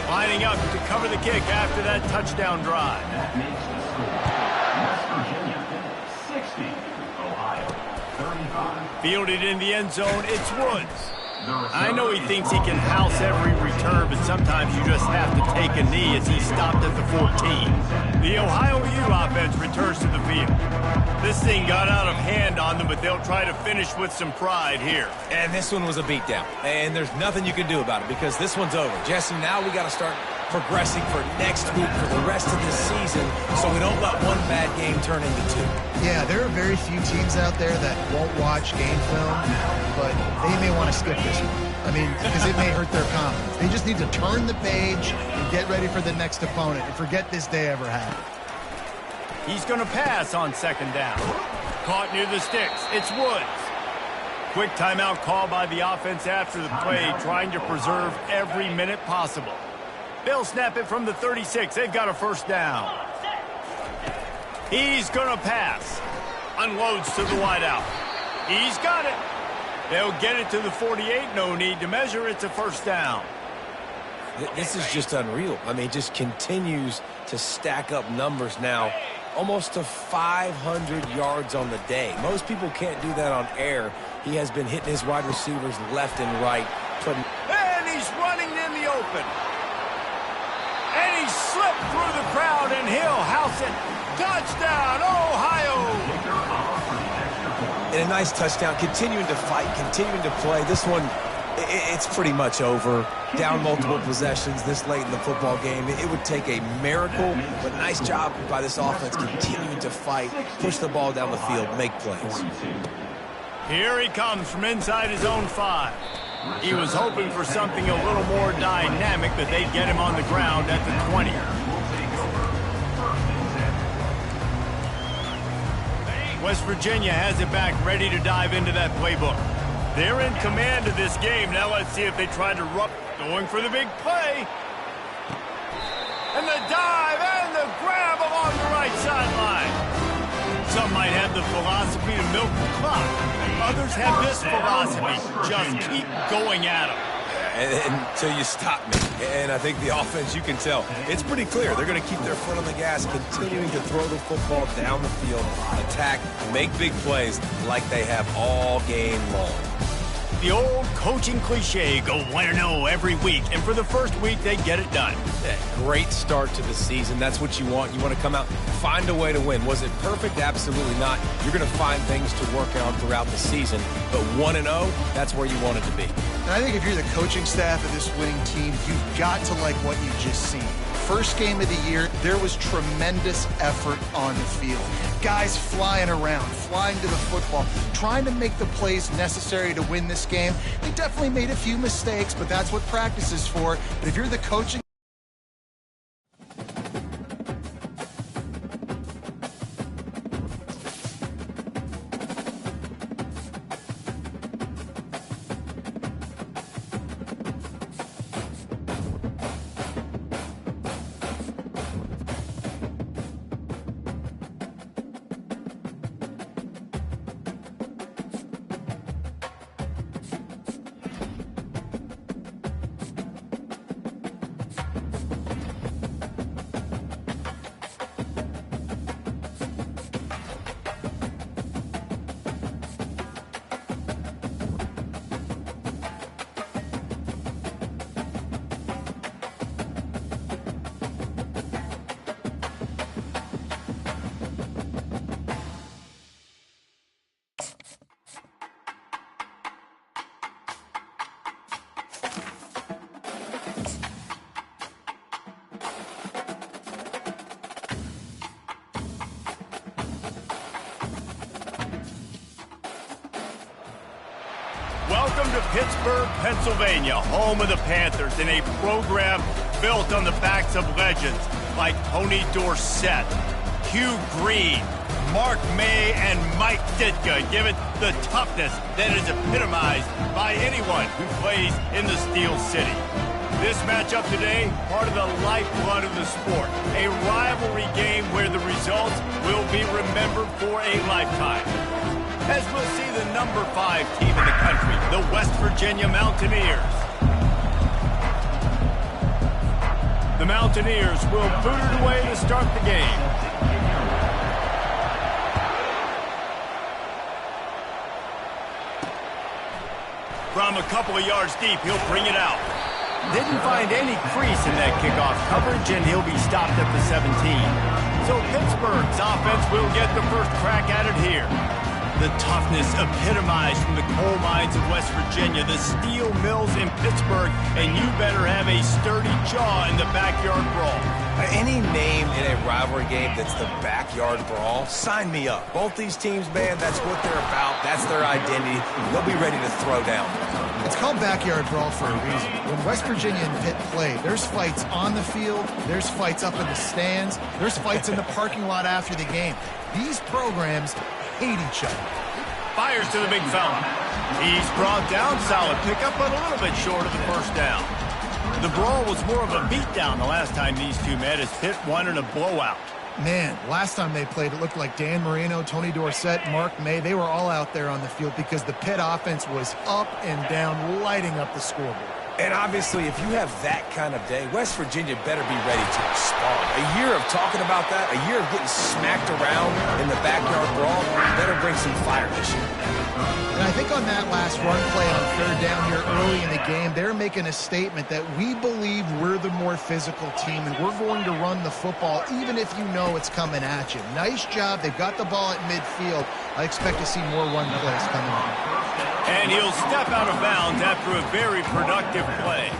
Lining up to cover the kick after that touchdown drive. Fielded in the end zone, it's Woods. I know he thinks he can house every return, but sometimes you just have to take a knee as he stopped at the 14. The Ohio U offense returns to the field. This thing got out of hand on them, but they'll try to finish with some pride here. And this one was a beatdown, and there's nothing you can do about it because this one's over. Jesse, now we got to start progressing for next week for the rest of this season so we don't let one bad game turn into 2. Yeah, there are very few teams out there that won't watch game film, but they may want to skip this one. I mean, because it may hurt their confidence. They just need to turn the page and get ready for the next opponent and forget this day ever happened. He's going to pass on 2nd down. Caught near the sticks. It's Woods. Quick timeout call by the offense after the play, trying to preserve every minute possible. They'll snap it from the 36. They've got a 1st down. He's going to pass. Unloads to the wideout. He's got it. They'll get it to the 48. No need to measure. It's a 1st down. This is just unreal. I mean, just continues to stack up numbers now. Almost to 500 yards on the day. Most people can't do that on air. He has been hitting his wide receivers left and right. And he's running in the open. And he slipped through the crowd, and he'll house it. Touchdown, Ohio! And a nice touchdown, continuing to fight, continuing to play. This one, it's pretty much over. Down multiple possessions this late in the football game. It would take a miracle, but nice job by this offense continuing to fight, push the ball down the field, make plays. Here he comes from inside his own 5. He was hoping for something a little more dynamic, but they'd get him on the ground at the 20. West Virginia has it back, ready to dive into that playbook. They're in command of this game. Now let's see if they try to going for the big play. And the dive and the grab along the right sideline. Some might have the philosophy to milk the clock. Others have this philosophy. Just keep going at them. Until you stop me. And I think the offense, you can tell, it's pretty clear. They're going to keep their foot on the gas, continuing to throw the football down the field, attack, make big plays like they have all game long. The old coaching cliche, go 1-0 every week, and for the first week, they get it done. Great start to the season. That's what you want. You want to come out, find a way to win. Was it perfect? Absolutely not. You're going to find things to work on throughout the season, but 1-0, that's where you want it to be. And I think if you're the coaching staff of this winning team, you've got to like what you've just seen. First game of the year, there was tremendous effort on the field. Guys flying around, flying to the football, trying to make the plays necessary to win this game. They definitely made a few mistakes, but that's what practice is for. But if you're the coaching Welcome to Pittsburgh, Pennsylvania, home of the Panthers, in a program built on the backs of legends like Tony Dorsett, Hugh Green, Mark May, and Mike Ditka. Give it the toughness that is epitomized by anyone who plays in the Steel City. This matchup today, part of the lifeblood of the sport, a rivalry game where the results will be remembered for a lifetime. As we'll see the number 5 team in the country, the West Virginia Mountaineers. The Mountaineers will boot it away to start the game. From a couple of yards deep, he'll bring it out. Didn't find any crease in that kickoff coverage, and he'll be stopped at the 17. So Pittsburgh's offense will get the first crack at it here. The toughness epitomized from the coal mines of West Virginia, the steel mills in Pittsburgh, and you better have a sturdy jaw in the backyard brawl. Any name in a rivalry game that's the backyard brawl, sign me up. Both these teams, man, that's what they're about. That's their identity. They'll be ready to throw down. It's called backyard brawl for a reason. When West Virginia and Pitt play, there's fights on the field, there's fights up in the stands, there's fights in the parking lot after the game. These programs hate each other. Fires to the big fella. He's brought down. Solid pickup, but a little bit short of the first down. The brawl was more of a beatdown the last time these two met as Pitt won in a blowout. Man, last time they played, it looked like Dan Marino, Tony Dorsett, Mark May, they were all out there on the field because the Pitt offense was up and down, lighting up the scoreboard. And obviously, if you have that kind of day, West Virginia better be ready to respond. A year of talking about that, a year of getting smacked around in the backyard brawl, better bring some fire this year. And I think on that last run play on third down here early in the game, they're making a statement that we believe we're the more physical team and we're going to run the football even if you know it's coming at you. Nice job. They've got the ball at midfield. I expect to see more run plays coming up. And he'll step out of bounds after a very productive play.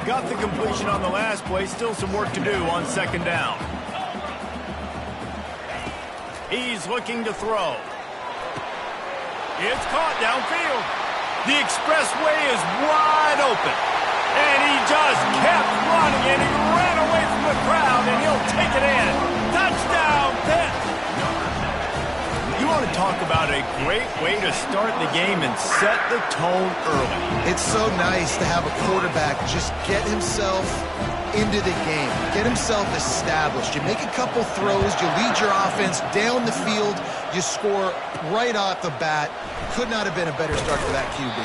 Got the completion on the last play. Still some work to do on second down. He's looking to throw. It's caught downfield. The expressway is wide open. And he just kept running, and he ran away from the crowd, and he'll take it in. Touchdown, Pitt! You want to talk about a great way to start the game and set the tone early. It's so nice to have a quarterback just get himself into the game, get himself established. You make a couple throws, you lead your offense down the field, you score right off the bat. Could not have been a better start for that QB.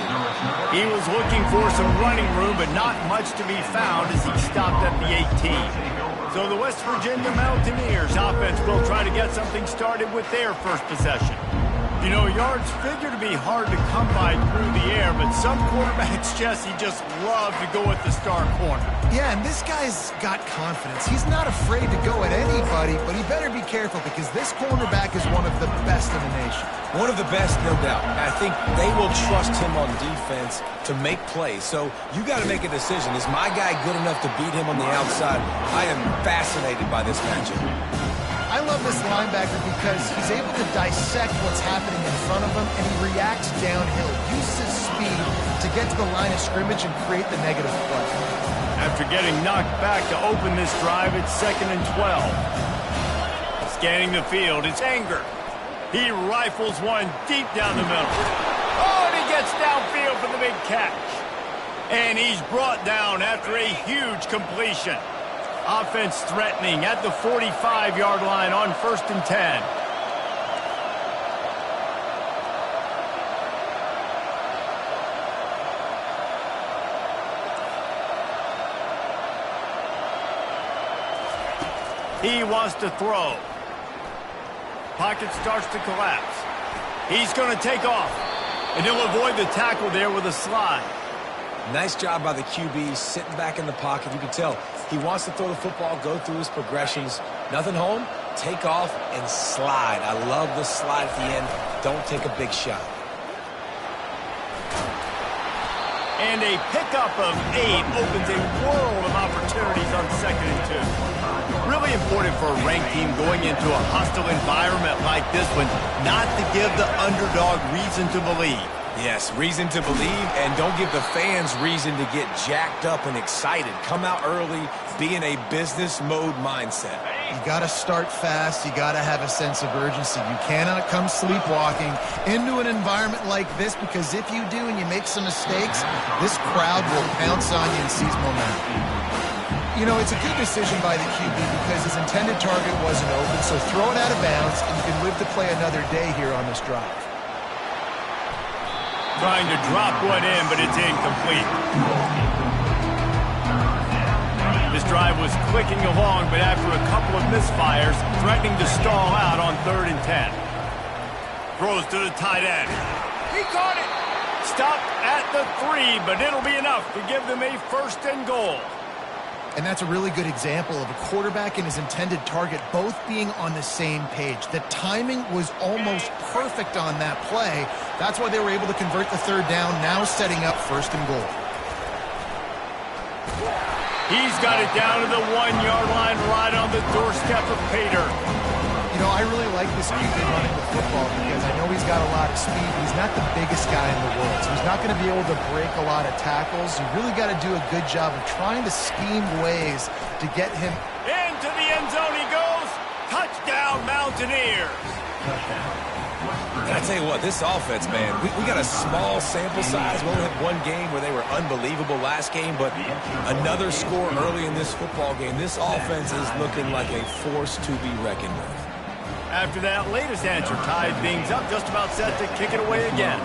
He was looking for some running room, but not much to be found as he stopped at the 18. So the West Virginia Mountaineers offense will try to get something started with their first possession. You know, yards figure to be hard to come by through the air, but some quarterbacks, Jesse, just love to go at the star corner. Yeah, and this guy's got confidence. He's not afraid to go at anybody, but he better be careful because this cornerback is one of the best in the nation. One of the best, no doubt. I think they will trust him on defense to make plays. So you got to make a decision. Is my guy good enough to beat him on the outside? I am fascinated by this matchup. I love this linebacker because he's able to dissect what's happening in front of him, and he reacts downhill, uses his speed to get to the line of scrimmage and create the negative play. After getting knocked back to open this drive, it's 2nd and 12. Scanning the field, it's Anger. He rifles one deep down the middle. Oh, and he gets downfield for the big catch. And he's brought down after a huge completion. Offense threatening at the 45-yard line on 1st and 10. He wants to throw. Pocket starts to collapse. He's going to take off. And he'll avoid the tackle there with a slide. Nice job by the QB, sitting back in the pocket. You can tell he wants to throw the football, go through his progressions. Nothing home, take off, and slide. I love the slide at the end. Don't take a big shot. And a pickup of 8 opens a world of opportunities on 2nd and 2. Really important for a ranked team going into a hostile environment like this one, not to give the underdog reason to believe. Yes, reason to believe, and don't give the fans reason to get jacked up and excited. Come out early, be in a business mode mindset. You got to start fast. You got to have a sense of urgency. You cannot come sleepwalking into an environment like this because if you do and you make some mistakes, this crowd will pounce on you and seize momentum. You know, it's a good decision by the QB because his intended target wasn't open, so throw it out of bounds and you can live to play another day here on this drive. Trying to drop one in, but it's incomplete. This drive was clicking along, but after a couple of misfires, threatening to stall out on 3rd and 10. Throws to the tight end. He caught it. Stopped at the 3, but it'll be enough to give them a 1st and goal. And that's a really good example of a quarterback and his intended target both being on the same page. The timing was almost perfect on that play. That's why they were able to convert the 3rd down, now setting up 1st and goal. He's got it down to the 1-yard line right on the doorstep of Pater. You know, I really like this QB running the football because I know he's got a lot of speed, but he's not the biggest guy in the world. So he's not going to be able to break a lot of tackles. You really got to do a good job of trying to scheme ways to get him. Into the end zone he goes. Touchdown, Mountaineers. And I tell you what, this offense, man, we got a small sample size. We only had one game where they were unbelievable last game, but another score early in this football game. This offense is looking like a force to be reckoned with. After that latest answer tied things up, just about set to kick it away again.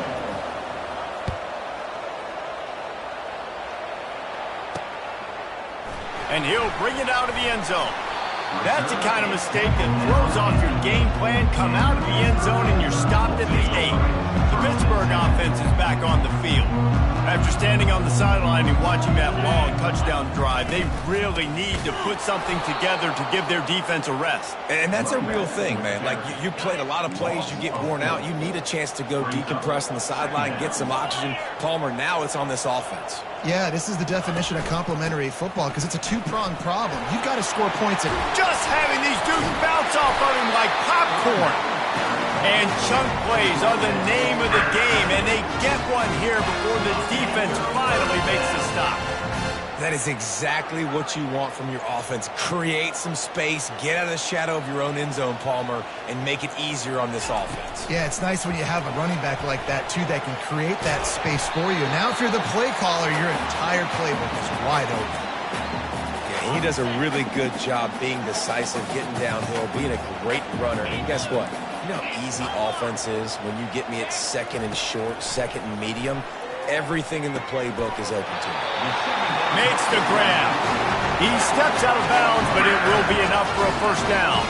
And he'll bring it out of the end zone. That's the kind of mistake that throws off your game plan. Come out of the end zone and you're stopped at the 8. The Pittsburgh offense is back on the field. After standing on the sideline and watching that long touchdown drive, they really need to put something together to give their defense a rest. And that's a real thing, man. Like, you played a lot of plays, you get worn out. You need a chance to go decompress on the sideline, get some oxygen. Palmer, now it's on this offense. Yeah, this is the definition of complementary football because it's a two-pronged problem. You've got to score points at just having these dudes bounce off of him like popcorn. And chunk plays are the name of the game, and they get one here before the defense finally makes the stop. That is exactly what you want from your offense. Create some space, get out of the shadow of your own end zone, Palmer, and make it easier on this offense. Yeah, it's nice when you have a running back like that, too, that can create that space for you. Now, if you're the play caller, your entire playbook is wide open. Yeah, he does a really good job being decisive, getting downhill, being a great runner. And guess what? You know how easy offense is when you get me at second and short, second and medium? Everything in the playbook is open to him. Makes the grab. He steps out of bounds, but it will be enough for a first down.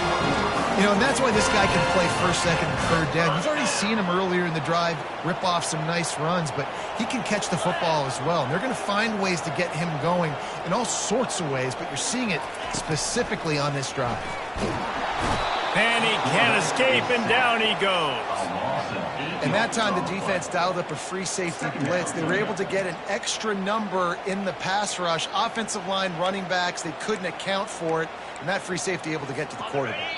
You know, and that's why this guy can play first, second, and third down. You've already seen him earlier in the drive rip off some nice runs, but he can catch the football as well. And they're going to find ways to get him going in all sorts of ways, but you're seeing it specifically on this drive. And he can't escape, and down he goes. And that time the defense dialed up a free safety blitz. They were able to get an extra number in the pass rush. Offensive line, running backs, they couldn't account for it. And that free safety able to get to the quarterback.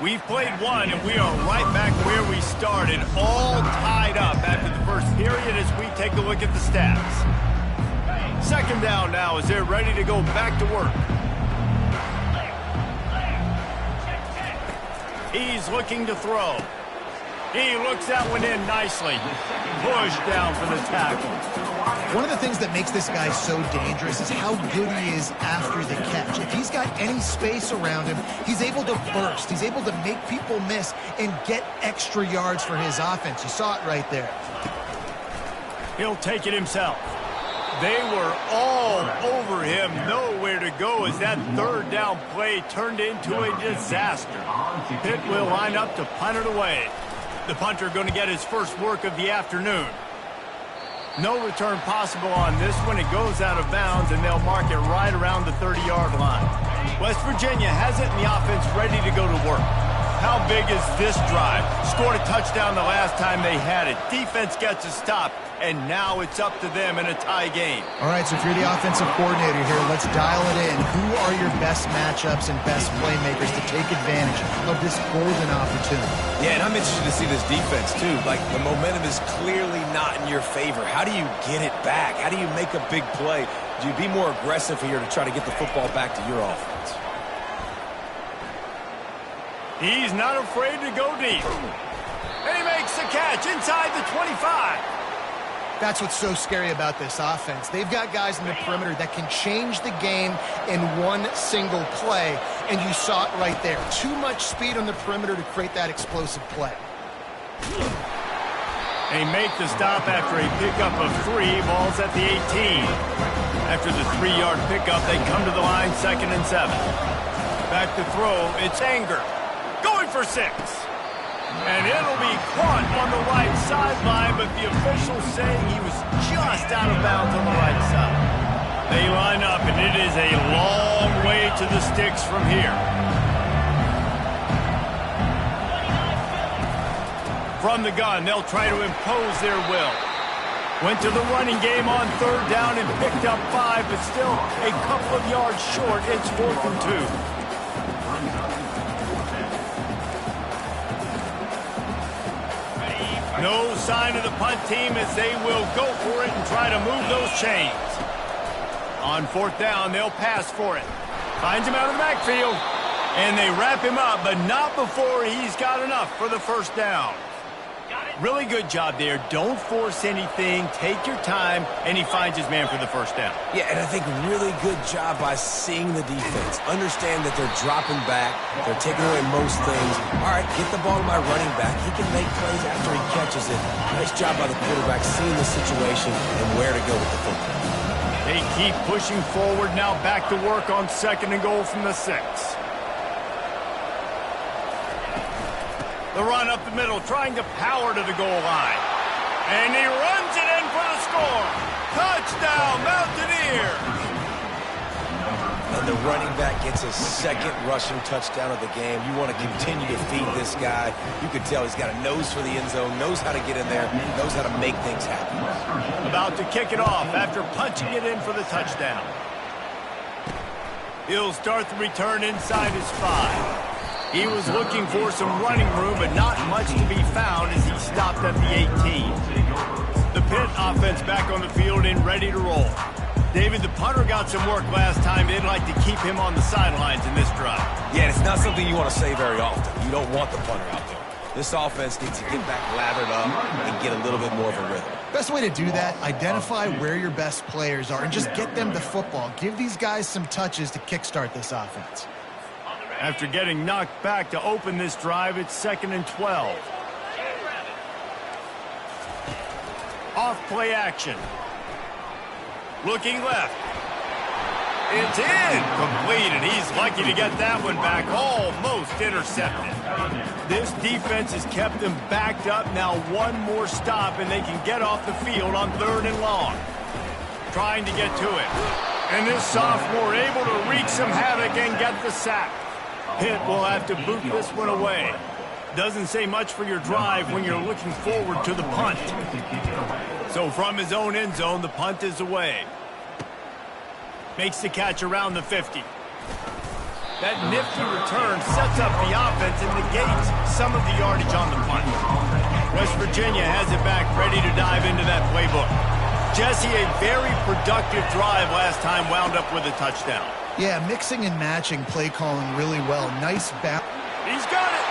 We've played one, and we are right back where we started, all tied up after the first period as we take a look at the stats. Second down now as they're ready to go back to work. He's looking to throw. He looks that one in nicely. Pushed down for the tackle. One of the things that makes this guy so dangerous is how good he is after the catch. If he's got any space around him, he's able to burst. He's able to make people miss and get extra yards for his offense. You saw it right there. He'll take it himself. They were all over him, nowhere to go as that third down play turned into a disaster. Pitt will line up to punt it away. The punter going to get his first work of the afternoon. No return possible on this one. It goes out of bounds, and they'll mark it right around the 30-yard line. West Virginia has it, and the offense ready to go to work. How big is this drive? Scored a touchdown the last time they had it. Defense gets a stop, and now it's up to them in a tie game. All right, so if you're the offensive coordinator here, let's dial it in. Who are your best matchups and best playmakers to take advantage of this golden opportunity? Yeah, and I'm interested to see this defense, too. Like, the momentum is clearly not in your favor. How do you get it back? How do you make a big play? Do you be more aggressive here to try to get the football back to your offense? He's not afraid to go deep. And he makes the catch inside the 25. That's what's so scary about this offense. They've got guys in the perimeter that can change the game in one single play, and you saw it right there. Too much speed on the perimeter to create that explosive play. They make the stop after a pickup of 3. Ball's at the 18. After the 3-yard pickup, they come to the line 2nd and 7. Back to throw, it's Anger. Going for 6. And it'll be caught on the right sideline, but the officials saying he was just out of bounds on the right side. They line up, and it is a long way to the sticks from here. From the gun, they'll try to impose their will. Went to the running game on 3rd down and picked up 5, but still a couple of yards short. It's 4th and 2. No sign of the punt team as they will go for it and try to move those chains. On 4th down, they'll pass for it. Finds him out of the backfield, and they wrap him up, but not before he's got enough for the 1st down. Really good job there. Don't force anything. Take your time, and he finds his man for the 1st down. Yeah, and I think really good job by seeing the defense. Understand that they're dropping back. They're taking away most things. All right, get the ball to my running back. He can make plays after he catches it. Nice job by the quarterback seeing the situation and where to go with the football. They keep pushing forward. Now back to work on 2nd and goal from the 6. The run up the middle, trying to power to the goal line. And he runs it in for the score. Touchdown, Mountaineers! And the running back gets his 2nd rushing touchdown of the game. You want to continue to feed this guy. You can tell he's got a nose for the end zone, knows how to get in there, knows how to make things happen. About to kick it off after punching it in for the touchdown. He'll start the return inside his 5. He was looking for some running room, but not much to be found as he stopped at the 18. The Pitt offense back on the field and ready to roll. David, the punter got some work last time. They'd like to keep him on the sidelines in this drive. Yeah, it's not something you want to say very often. You don't want the punter out there. This offense needs to get back lathered up and get a little bit more of a rhythm. Best way to do that, identify where your best players are and just get them the football. Give these guys some touches to kickstart this offense. After getting knocked back to open this drive, it's 2nd and 12. Off play action. Looking left. It's incomplete, and he's lucky to get that one back. Almost intercepted. This defense has kept them backed up. Now one more stop, and they can get off the field on 3rd and long. Trying to get to it. And this sophomore able to wreak some havoc and get the sack. Pitt will have to boot this one away. Doesn't say much for your drive when you're looking forward to the punt. So from his own end zone, the punt is away. Makes the catch around the 50. That nifty return sets up the offense and negates some of the yardage on the punt. West Virginia has it back, ready to dive into that playbook. Jesse, a very productive drive last time, wound up with a touchdown. Yeah, mixing and matching play calling really well. Nice balance. He's got it!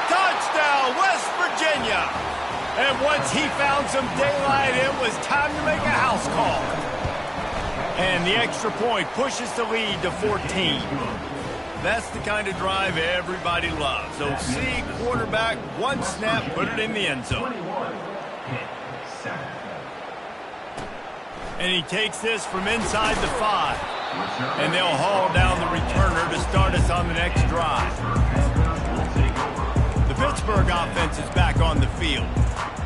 Touchdown, West Virginia! And once he found some daylight, it was time to make a house call. And the extra point pushes the lead to 14. That's the kind of drive everybody loves. OC, quarterback, one snap, put it in the end zone. And he takes this from inside the 5. And they'll haul down the returner to start us on the next drive. The Pittsburgh offense is back on the field.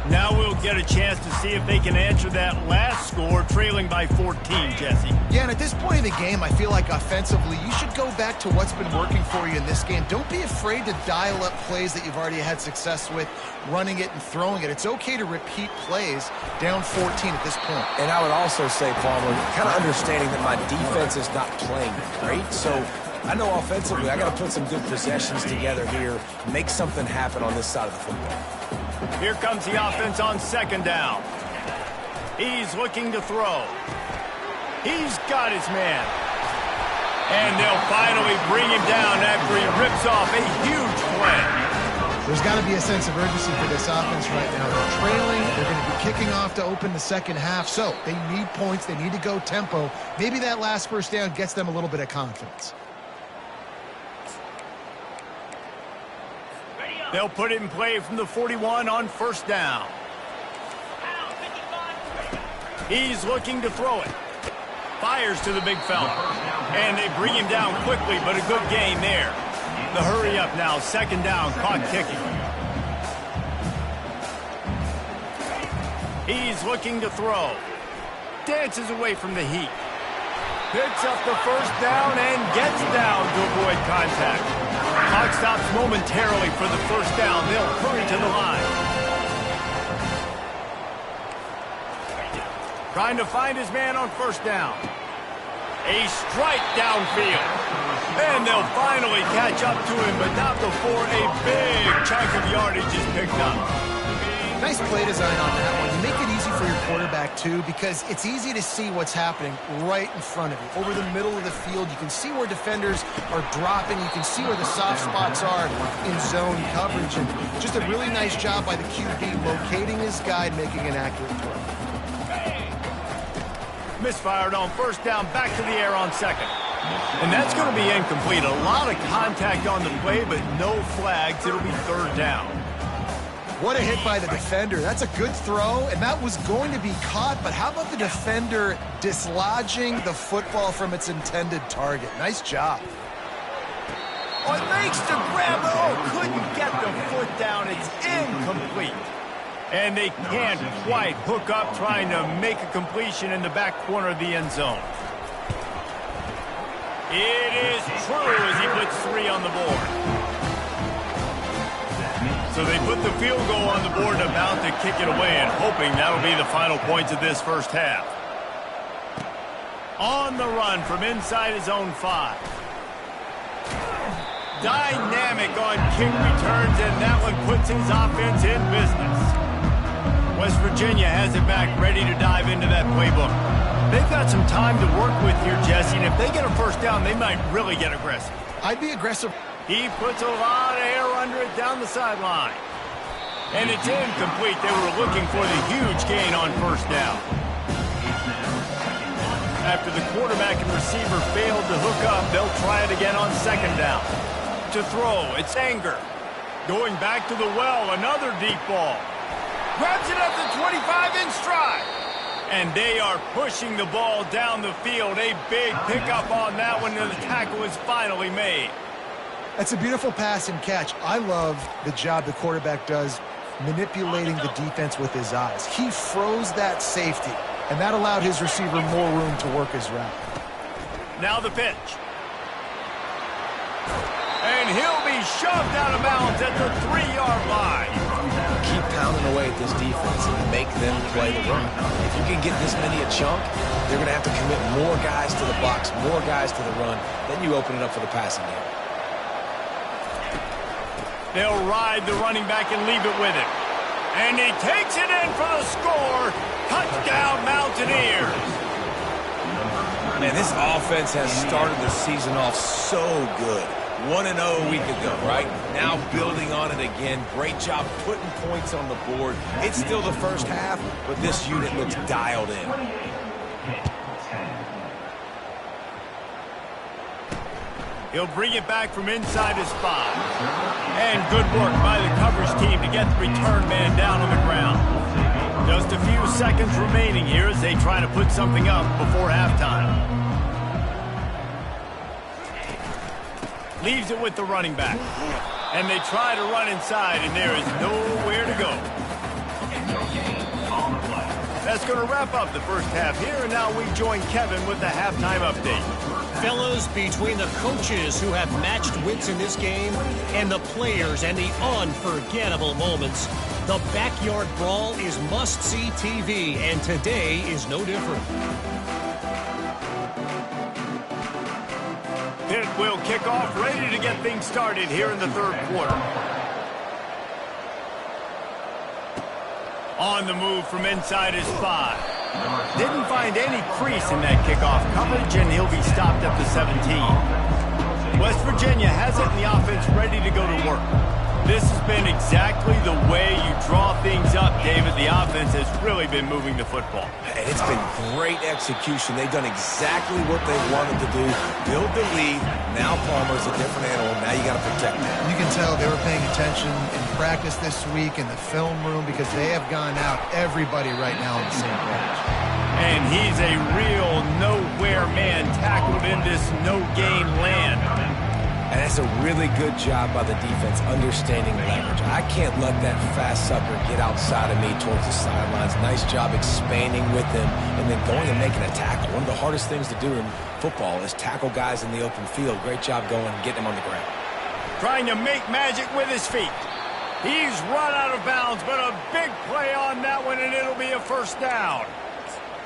Now we'll get a chance to see if they can answer that last score, trailing by 14, Jesse. Yeah, and at this point of the game, I feel like offensively, you should go back to what's been working for you in this game. Don't be afraid to dial up plays that you've already had success with, running it and throwing it. It's okay to repeat plays down 14 at this point. And I would also say, Palmer, kind of understanding that my defense is not playing great, so I know offensively I got to put some good possessions together here, make something happen on this side of the football. Here comes the offense on 2nd down. He's looking to throw. He's got his man. And they'll finally bring him down after he rips off a huge play. There's got to be a sense of urgency for this offense right now. They're trailing. They're going to be kicking off to open the 2nd half. So they need points. They need to go tempo. Maybe that last 1st down gets them a little bit of confidence. They'll put it in play from the 41 on 1st down. He's looking to throw it. Fires to the big fella. And they bring him down quickly, but a good gain there. The hurry up now, 2nd down, clock ticking. He's looking to throw. Dances away from the heat. Picks up the 1st down and gets down to avoid contact. Clock stops momentarily for the 1st down. They'll hurry to the line. trying to find his man on first down. A strike downfield. And they'll finally catch up to him, but not before a big chunk of yardage is picked up. Nice play design on that one. You make it easy for your quarterback, too, because it's easy to see what's happening right in front of you. Over the middle of the field, you can see where defenders are dropping. You can see where the soft spots are in zone coverage. And just a really nice job by the QB locating his guy and making an accurate throw. Misfired on first down, back to the air on second. And that's going to be incomplete. A lot of contact on the play, but no flags. It'll be third down. What a hit by the defender. That's a good throw, and that was going to be caught, but how about the defender dislodging the football from its intended target? Nice job. Oh, it makes the grab. Oh, couldn't get the foot down. It's incomplete. And they can't quite hook up trying to make a completion in the back corner of the end zone. It is true as he puts 3 on the board. So they put the field goal on the board and about to kick it away and hoping that'll be the final points of this first half. On the run from inside his own 5. Dynamic on kick returns, and that one puts his offense in business. West Virginia has it back, ready to dive into that playbook. They've got some time to work with here, Jesse, and if they get a first down, they might really get aggressive. I'd be aggressive. He puts a lot of air under it down the sideline. And it's incomplete. They were looking for the huge gain on first down. After the quarterback and receiver failed to hook up, they'll try it again on second down. To throw, it's Anger. Going back to the well, another deep ball. Grabs it up to 25 in stride. And they are pushing the ball down the field. A big pickup on that one, and the tackle is finally made. That's a beautiful pass and catch. I love the job the quarterback does manipulating the defense with his eyes. He froze that safety, and that allowed his receiver more room to work his route. Now the pitch. And he'll be shoved out of bounds at the 3-yard line. Keep pounding away at this defense and make them play the run. If you can get this many a chunk, they're going to have to commit more guys to the box, more guys to the run. Then you open it up for the passing game. They'll ride the running back and leave it with him. And he takes it in for the score. Touchdown, Mountaineers. Man, this offense has started the season off so good. 1-0 a week ago, right? Now building on it again. Great job putting points on the board. It's still the first half, but this unit looks dialed in. He'll bring it back from inside his 5. And good work by the coverage team to get the return man down on the ground. Just a few seconds remaining here as they try to put something up before halftime. Leaves it with the running back. And they try to run inside, and there is nowhere to go. That's going to wrap up the first half here, and now we join Kevin with the halftime update. Fellas, between the coaches who have matched wits in this game and the players and the unforgettable moments, the backyard brawl is must-see TV, and today is no different. Pitt will kick off, ready to get things started here in the third quarter. On the move from inside his 5. Didn't find any crease in that kickoff coverage, and he'll be stopped up to 17. West Virginia has it in the offense ready to go to work. This has been exactly the way you draw things up, David. The offense has really been moving the football. And it's been great execution. They've done exactly what they wanted to do. Build the lead. Now Palmer's a different animal. Now you got to protect him. You can tell they were paying attention in practice this week in the film room because they have gone out everybody right now on the same page. And he's a real nowhere man tackled in this no-gain land. And that's a really good job by the defense understanding leverage. I can't let that fast sucker get outside of me towards the sidelines. Nice job expanding with them and then going and making a tackle. One of the hardest things to do in football is tackle guys in the open field. Great job going and getting them on the ground. Trying to make magic with his feet. He's run out of bounds, but a big play on that one, and it'll be a first down.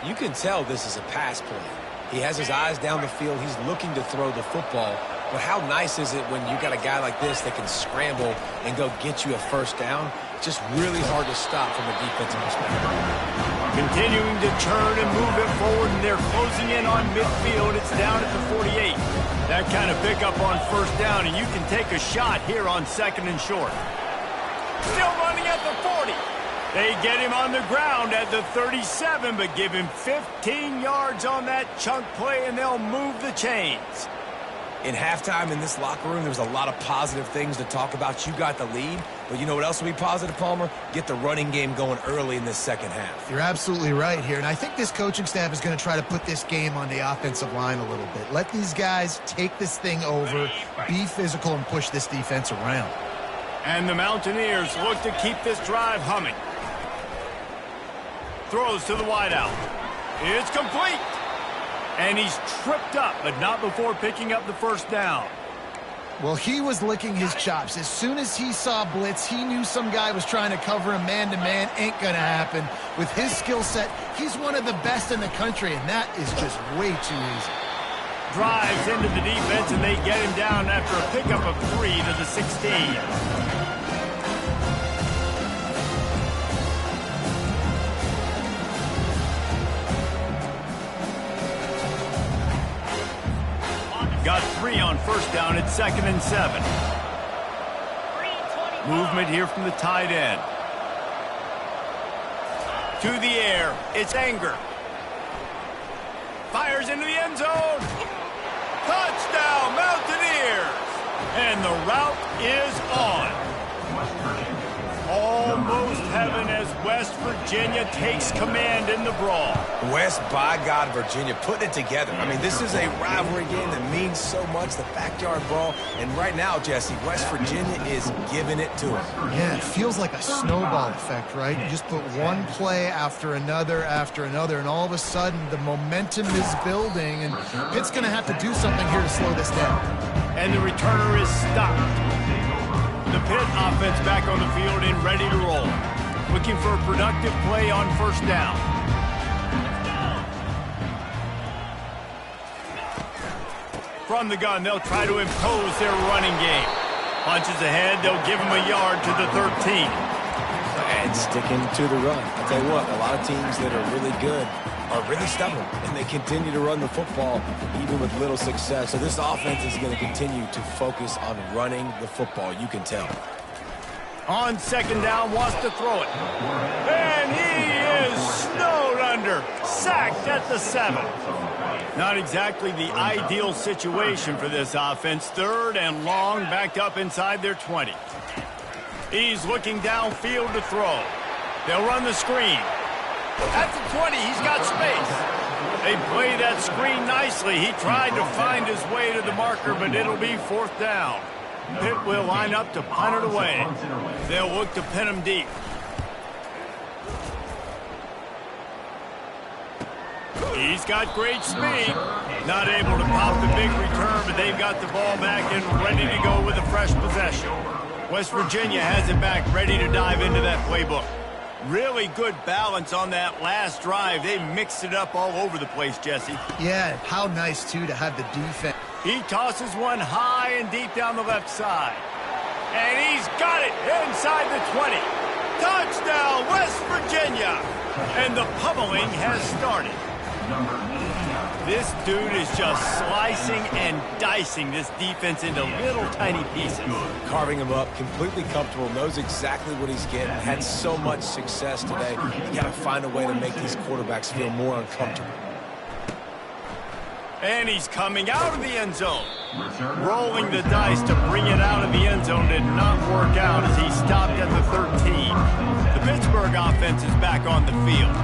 You can tell this is a pass play. He has his eyes down the field. He's looking to throw the football. But how nice is it when you got a guy like this that can scramble and go get you a first down? Just really hard to stop from a defensive perspective. Continuing to turn and move it forward, and they're closing in on midfield. It's down at the 48. That kind of pickup on first down, and you can take a shot here on second and short. Still running at the 40. They get him on the ground at the 37, but give him 15 yards on that chunk play, and they'll move the chains. In halftime in this locker room, there was a lot of positive things to talk about. You got the lead, but you know what else will be positive, Palmer? Get the running game going early in this second half. You're absolutely right here, and I think this coaching staff is going to try to put this game on the offensive line a little bit. Let these guys take this thing over, be physical, and push this defense around. And the Mountaineers look to keep this drive humming. Throws to the wideout. It's complete. And he's tripped up, but not before picking up the first down. Well, he was licking his chops. As soon as he saw blitz, he knew some guy was trying to cover him man-to-man. Ain't going to happen. With his skill set, he's one of the best in the country, and that is just way too easy. Drives into the defense, and they get him down after a pickup of 3 to the 16. Got 3 on first down at 2nd and 7. Movement here from the tight end. To the air. It's Anger. Fires into the end zone. Touchdown, Mountaineers. And the route is on. Almost heaven as West Virginia takes command in the brawl. West, by God, Virginia, putting it together. I mean, this is a rivalry game that means so much, the backyard brawl. And right now, Jesse, West Virginia is giving it to them. Yeah, it feels like a snowball effect, right? You just put one play after another, and all of a sudden the momentum is building, and Pitt's going to have to do something here to slow this down. And the returner is stopped. The Pitt offense back on the field and ready to roll. Looking for a productive play on first down. From the gun, they'll try to impose their running game. Punches ahead, they'll give him a yard to the 13. And sticking to the run. I'll tell you what, a lot of teams that are really good are really stubborn, and they continue to run the football even with little success. So this offense is going to continue to focus on running the football, you can tell. On second down, wants to throw it. And he is snowed under. Sacked at the 7. Not exactly the ideal situation for this offense. 3rd and long, backed up inside their 20. He's looking downfield to throw. They'll run the screen. At the 20, he's got space. They play that screen nicely. He tried to find his way to the marker, but it'll be 4th down. Pitt will line up to punt it away. They'll look to pin him deep. He's got great speed. Not able to pop the big return, but they've got the ball back and ready to go with a fresh possession. West Virginia has it back, ready to dive into that playbook. Really good balance on that last drive. They mixed it up all over the place, Jesse. Yeah, how nice, too, to have the defense. He tosses one high and deep down the left side. And he's got it inside the 20. Touchdown, West Virginia. And the pummeling has started. This dude is just slicing and dicing this defense into little tiny pieces. Carving him up, completely comfortable, knows exactly what he's getting. Had so much success today. You got to find a way to make these quarterbacks feel more uncomfortable. And he's coming out of the end zone. Rolling the dice to bring it out of the end zone did not work out as he stopped at the 13. The Pittsburgh offense is back on the field.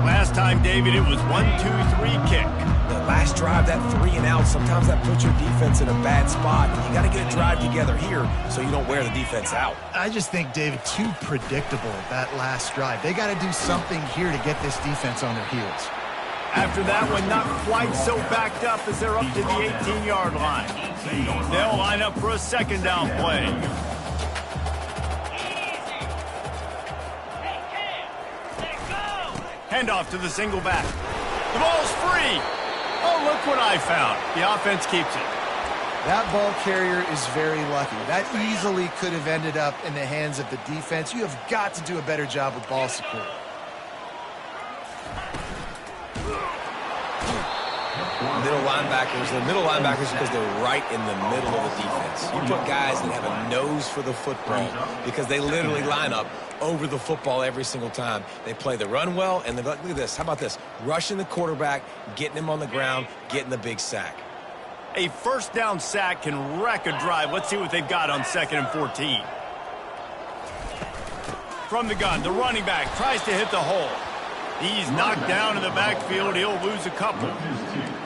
Last time, David, it was 1-2-3 kick. The last drive, that 3 and out, sometimes that puts your defense in a bad spot. You got to get a drive together here so you don't wear the defense out. I just think, David, too predictable, that last drive. They got to do something here to get this defense on their heels. After that one, not quite so backed up as they're up to the 18-yard line. They'll line up for a second down play. Handoff to the single back. The ball's free. Oh, look what I found. The offense keeps it. That ball carrier is very lucky. That easily could have ended up in the hands of the defense. You have got to do a better job with ball security. Middle linebackers because they're right in the middle of the defense. You put guys that have a nose for the football because they literally line up over the football every single time. They play the run well, and look at this. How about this? Rushing the quarterback, getting him on the ground, getting the big sack. A first down sack can wreck a drive. Let's see what they've got on 2nd and 14. From the gun, the running back tries to hit the hole. He's knocked down in the backfield. He'll lose a couple.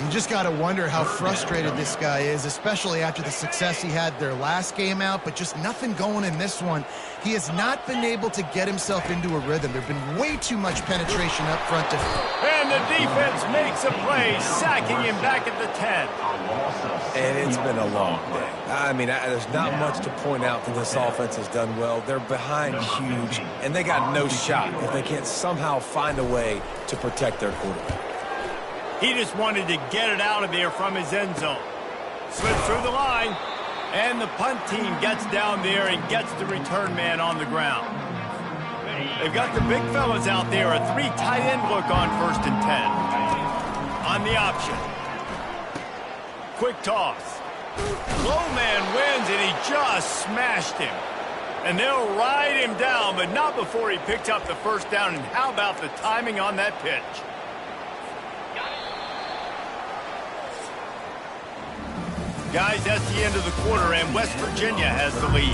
You just got to wonder how frustrated this guy is, especially after the success he had their last game out, but just nothing going in this one. He has not been able to get himself into a rhythm. There's been way too much penetration up front. And the defense makes a play, sacking him back at the 10. And it's been a long day. I mean, there's not much to point out that this offense has done well. They're behind huge, and they got no shot if they can't somehow find a way to protect their quarterback. He just wanted to get it out of there from his end zone. Slips through the line, and the punt team gets down there and gets the return man on the ground. They've got the big fellas out there, a 3 tight end look on 1st and 10. On the option. Quick toss. Low man wins, and he just smashed him. And they'll ride him down, but not before he picked up the first down. And how about the timing on that pitch? Guys, that's the end of the quarter, and West Virginia has the lead.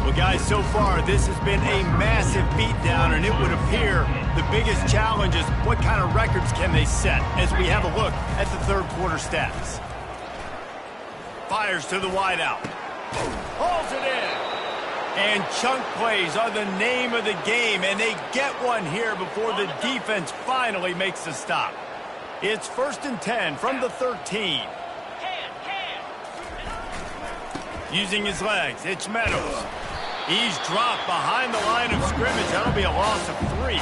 Well, guys, so far, this has been a massive beatdown, and it would appear the biggest challenge is what kind of records can they set as we have a look at the third quarter stats. Fires to the wideout. Hauls it in. And chunk plays are the name of the game, and they get one here before the defense finally makes the stop. It's 1st and 10 from the 13. Using his legs, it's Meadows. He's dropped behind the line of scrimmage. That'll be a loss of 3.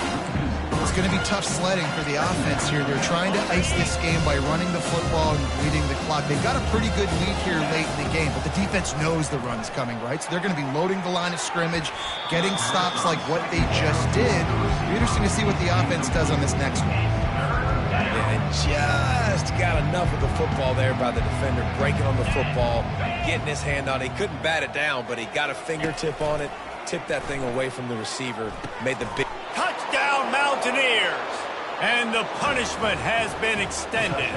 It's going to be tough sledding for the offense here. They're trying to ice this game by running the football and bleeding the clock. They've got a pretty good lead here late in the game, but the defense knows the run's coming, right? So they're going to be loading the line of scrimmage, getting stops like what they just did. It'll be interesting to see what the offense does on this next one. And just got enough of the football there by the defender, breaking on the football, getting his hand on it. He couldn't bat it down, but he got a fingertip on it, tipped that thing away from the receiver, made the big... Touchdown, Mountaineers! And the punishment has been extended.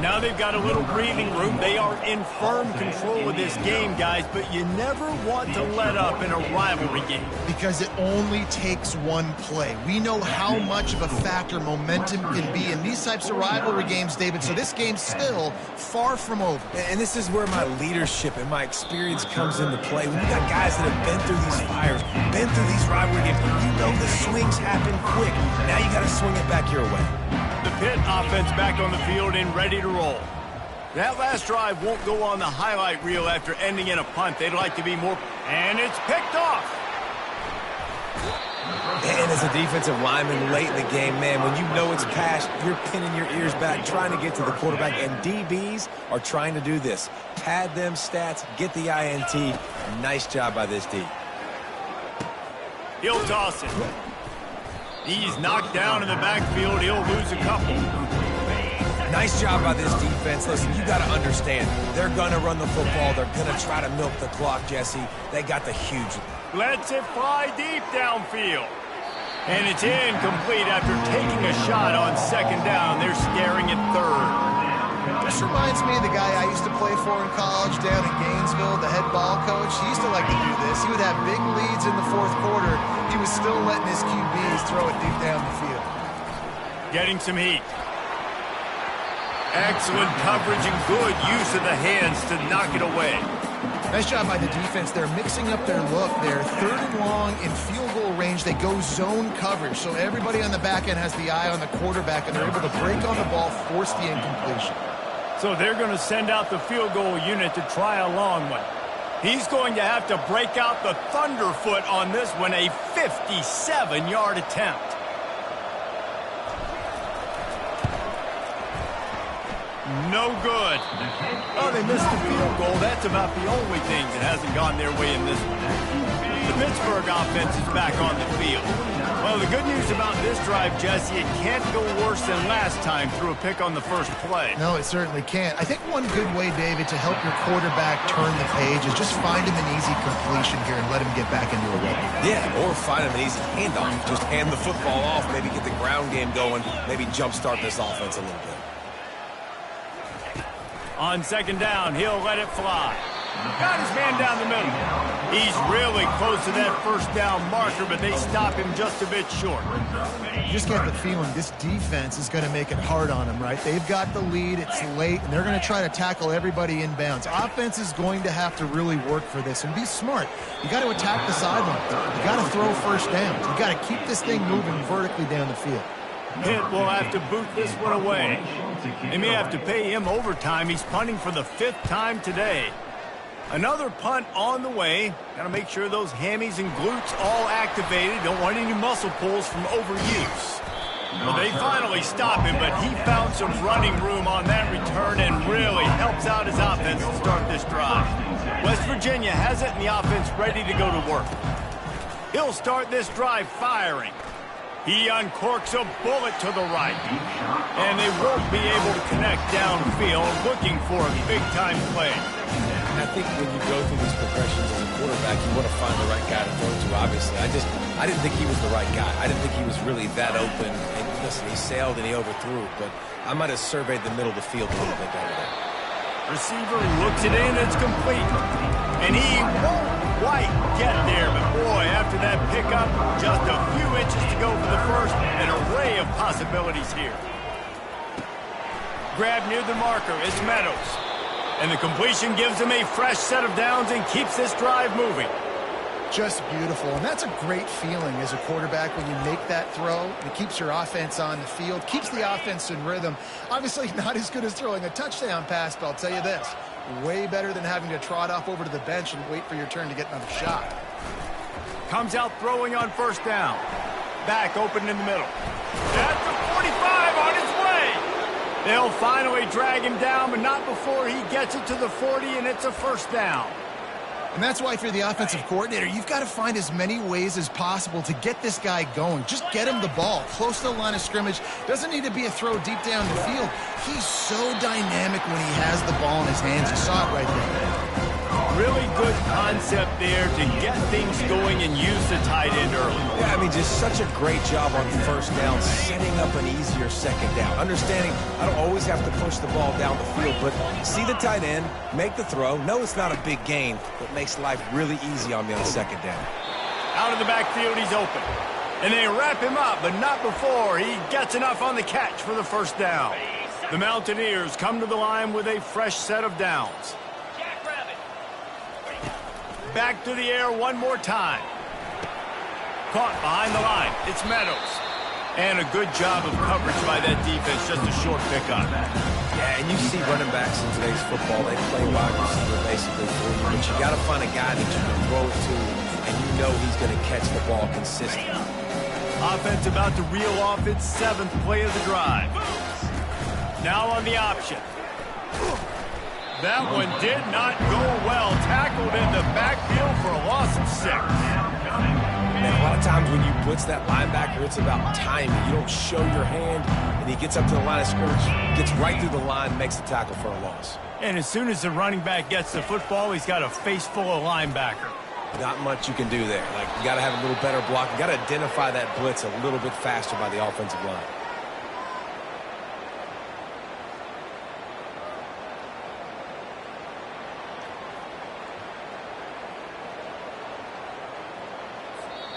Now they've got a little breathing room. They are in firm control of this game, guys, but you never want to let up in a rivalry game. Because it only takes one play. We know how much of a factor momentum can be in these types of rivalry games, David, so this game's still far from over. And this is where my leadership and my experience comes into play. When you got guys that have been through these fires, been through these rivalry games, you know the swings happen quick. Now you got to swing it back your way. The Pitt offense back on the field and ready to roll. That last drive won't go on the highlight reel after ending in a punt. They'd like to be more... And it's picked off. And as a defensive lineman late in the game, man, when you know it's pass, you're pinning your ears back, trying to get to the quarterback, and DBs are trying to do this. Pad them stats, get the INT. Nice job by this D. He'll toss it. He's knocked down in the backfield. He'll lose a couple. Nice job by this defense. Listen, you got to understand, they're going to run the football. They're going to try to milk the clock, Jesse. They got the huge... Lets it fly deep downfield. And it's incomplete after taking a shot on 2nd down. They're staring at 3rd. This reminds me of the guy I used to play for in college down in Gainesville, the head ball coach. He used to like to do this. He would have big leads in the 4th quarter. He was still letting his QBs throw it deep down the field. Getting some heat. Excellent coverage and good use of the hands to knock it away. Nice job by the defense. They're mixing up their look. They're 3rd and long in field goal range. They go zone coverage. So everybody on the back end has the eye on the quarterback, and they're able to break on the ball, force the incompletion. So they're going to send out the field goal unit to try a long one. He's going to have to break out the thunderfoot on this one, a 57-yard attempt. no good. Oh, they missed the field goal. That's about the only thing that hasn't gone their way in this one. The Pittsburgh offense is back on the field. Well, the good news about this drive, Jesse, it can't go worse than last time through a pick on the first play. No, it certainly can't. I think one good way, David, to help your quarterback turn the page is just find him an easy completion here and let him get back into a rhythm. Yeah, or find him an easy handoff. Just hand the football off, maybe get the ground game going, maybe jumpstart this offense a little bit. On second down, he'll let it fly. Got his man down the middle. He's really close to that first down marker, but they stop him just a bit short. You just get the feeling this defense is going to make it hard on him, right? They've got the lead, it's late, and they're going to try to tackle everybody inbounds. Offense is going to have to really work for this and be smart. You got to attack the sideline. You got to throw first downs. You got to keep this thing moving vertically down the field. Pitt will have to boot this one away. They may have to pay him overtime. He's punting for the 5th time today. Another punt on the way. Got to make sure those hammies and glutes all activated. Don't want any muscle pulls from overuse. Well, they finally stop him, but he found some running room on that return and really helps out his offense to start this drive. West Virginia has it, and the offense ready to go to work. He'll start this drive firing. He uncorks a bullet to the right. And they won't be able to connect downfield, looking for a big-time play. I think when you go through these progressions as a quarterback, you want to find the right guy to throw to, obviously. I didn't think he was the right guy. I didn't think he was really that open. And listen, he sailed and he overthrew, but I might have surveyed the middle of the field a little bit better there. Receiver looks it in, it's complete. And he won't quite get there, but boy, after that pickup, just a few inches to go for the first. An array of possibilities here. Grab near the marker, it's Meadows. And the completion gives him a fresh set of downs and keeps this drive moving. Just beautiful, and that's a great feeling as a quarterback when you make that throw. It keeps your offense on the field, keeps the offense in rhythm. Obviously not as good as throwing a touchdown pass, but I'll tell you this, way better than having to trot off over to the bench and wait for your turn to get another shot. Comes out throwing on first down. Back open in the middle. That's a 45 on its way. They'll finally drag him down, but not before he gets it to the 40, and it's a first down. And that's why if you're the offensive coordinator, you've got to find as many ways as possible to get this guy going. Just get him the ball close to the line of scrimmage. Doesn't need to be a throw deep down the field. He's so dynamic when he has the ball in his hands. You saw it right there. Really good concept there to get things going and use the tight end early. Yeah, I mean, just such a great job on first down, setting up an easier second down. Understanding I don't always have to push the ball down the field, but see the tight end, make the throw. No, it's not a big gain, but makes life really easy on me on second down. Out of the backfield, he's open. And they wrap him up, but not before he gets enough on the catch for the first down. The Mountaineers come to the line with a fresh set of downs. Back to the air one more time. Caught behind the line. It's Meadows. And a good job of coverage by that defense. Just a short pickup. Yeah, and you see running backs in today's football. They play wide receiver basically for you. But you got to find a guy that you can throw it to, and you know he's going to catch the ball consistently. Offense about to reel off its 7th play of the drive. Now on the option. That one did not go well. Tackled in the backfield for a loss of 6. And a lot of times when you blitz that linebacker, it's about timing. You don't show your hand, and he gets up to the line of scrimmage, gets right through the line, makes the tackle for a loss. And as soon as the running back gets the football, he's got a face full of linebacker. Not much you can do there. Like, you got to have a little better block. You got to identify that blitz a little bit faster by the offensive line.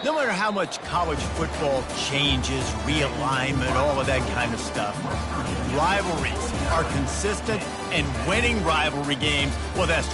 No matter how much college football changes, realignment, all of that kind of stuff, rivalries are consistent, and winning rivalry games, well, that's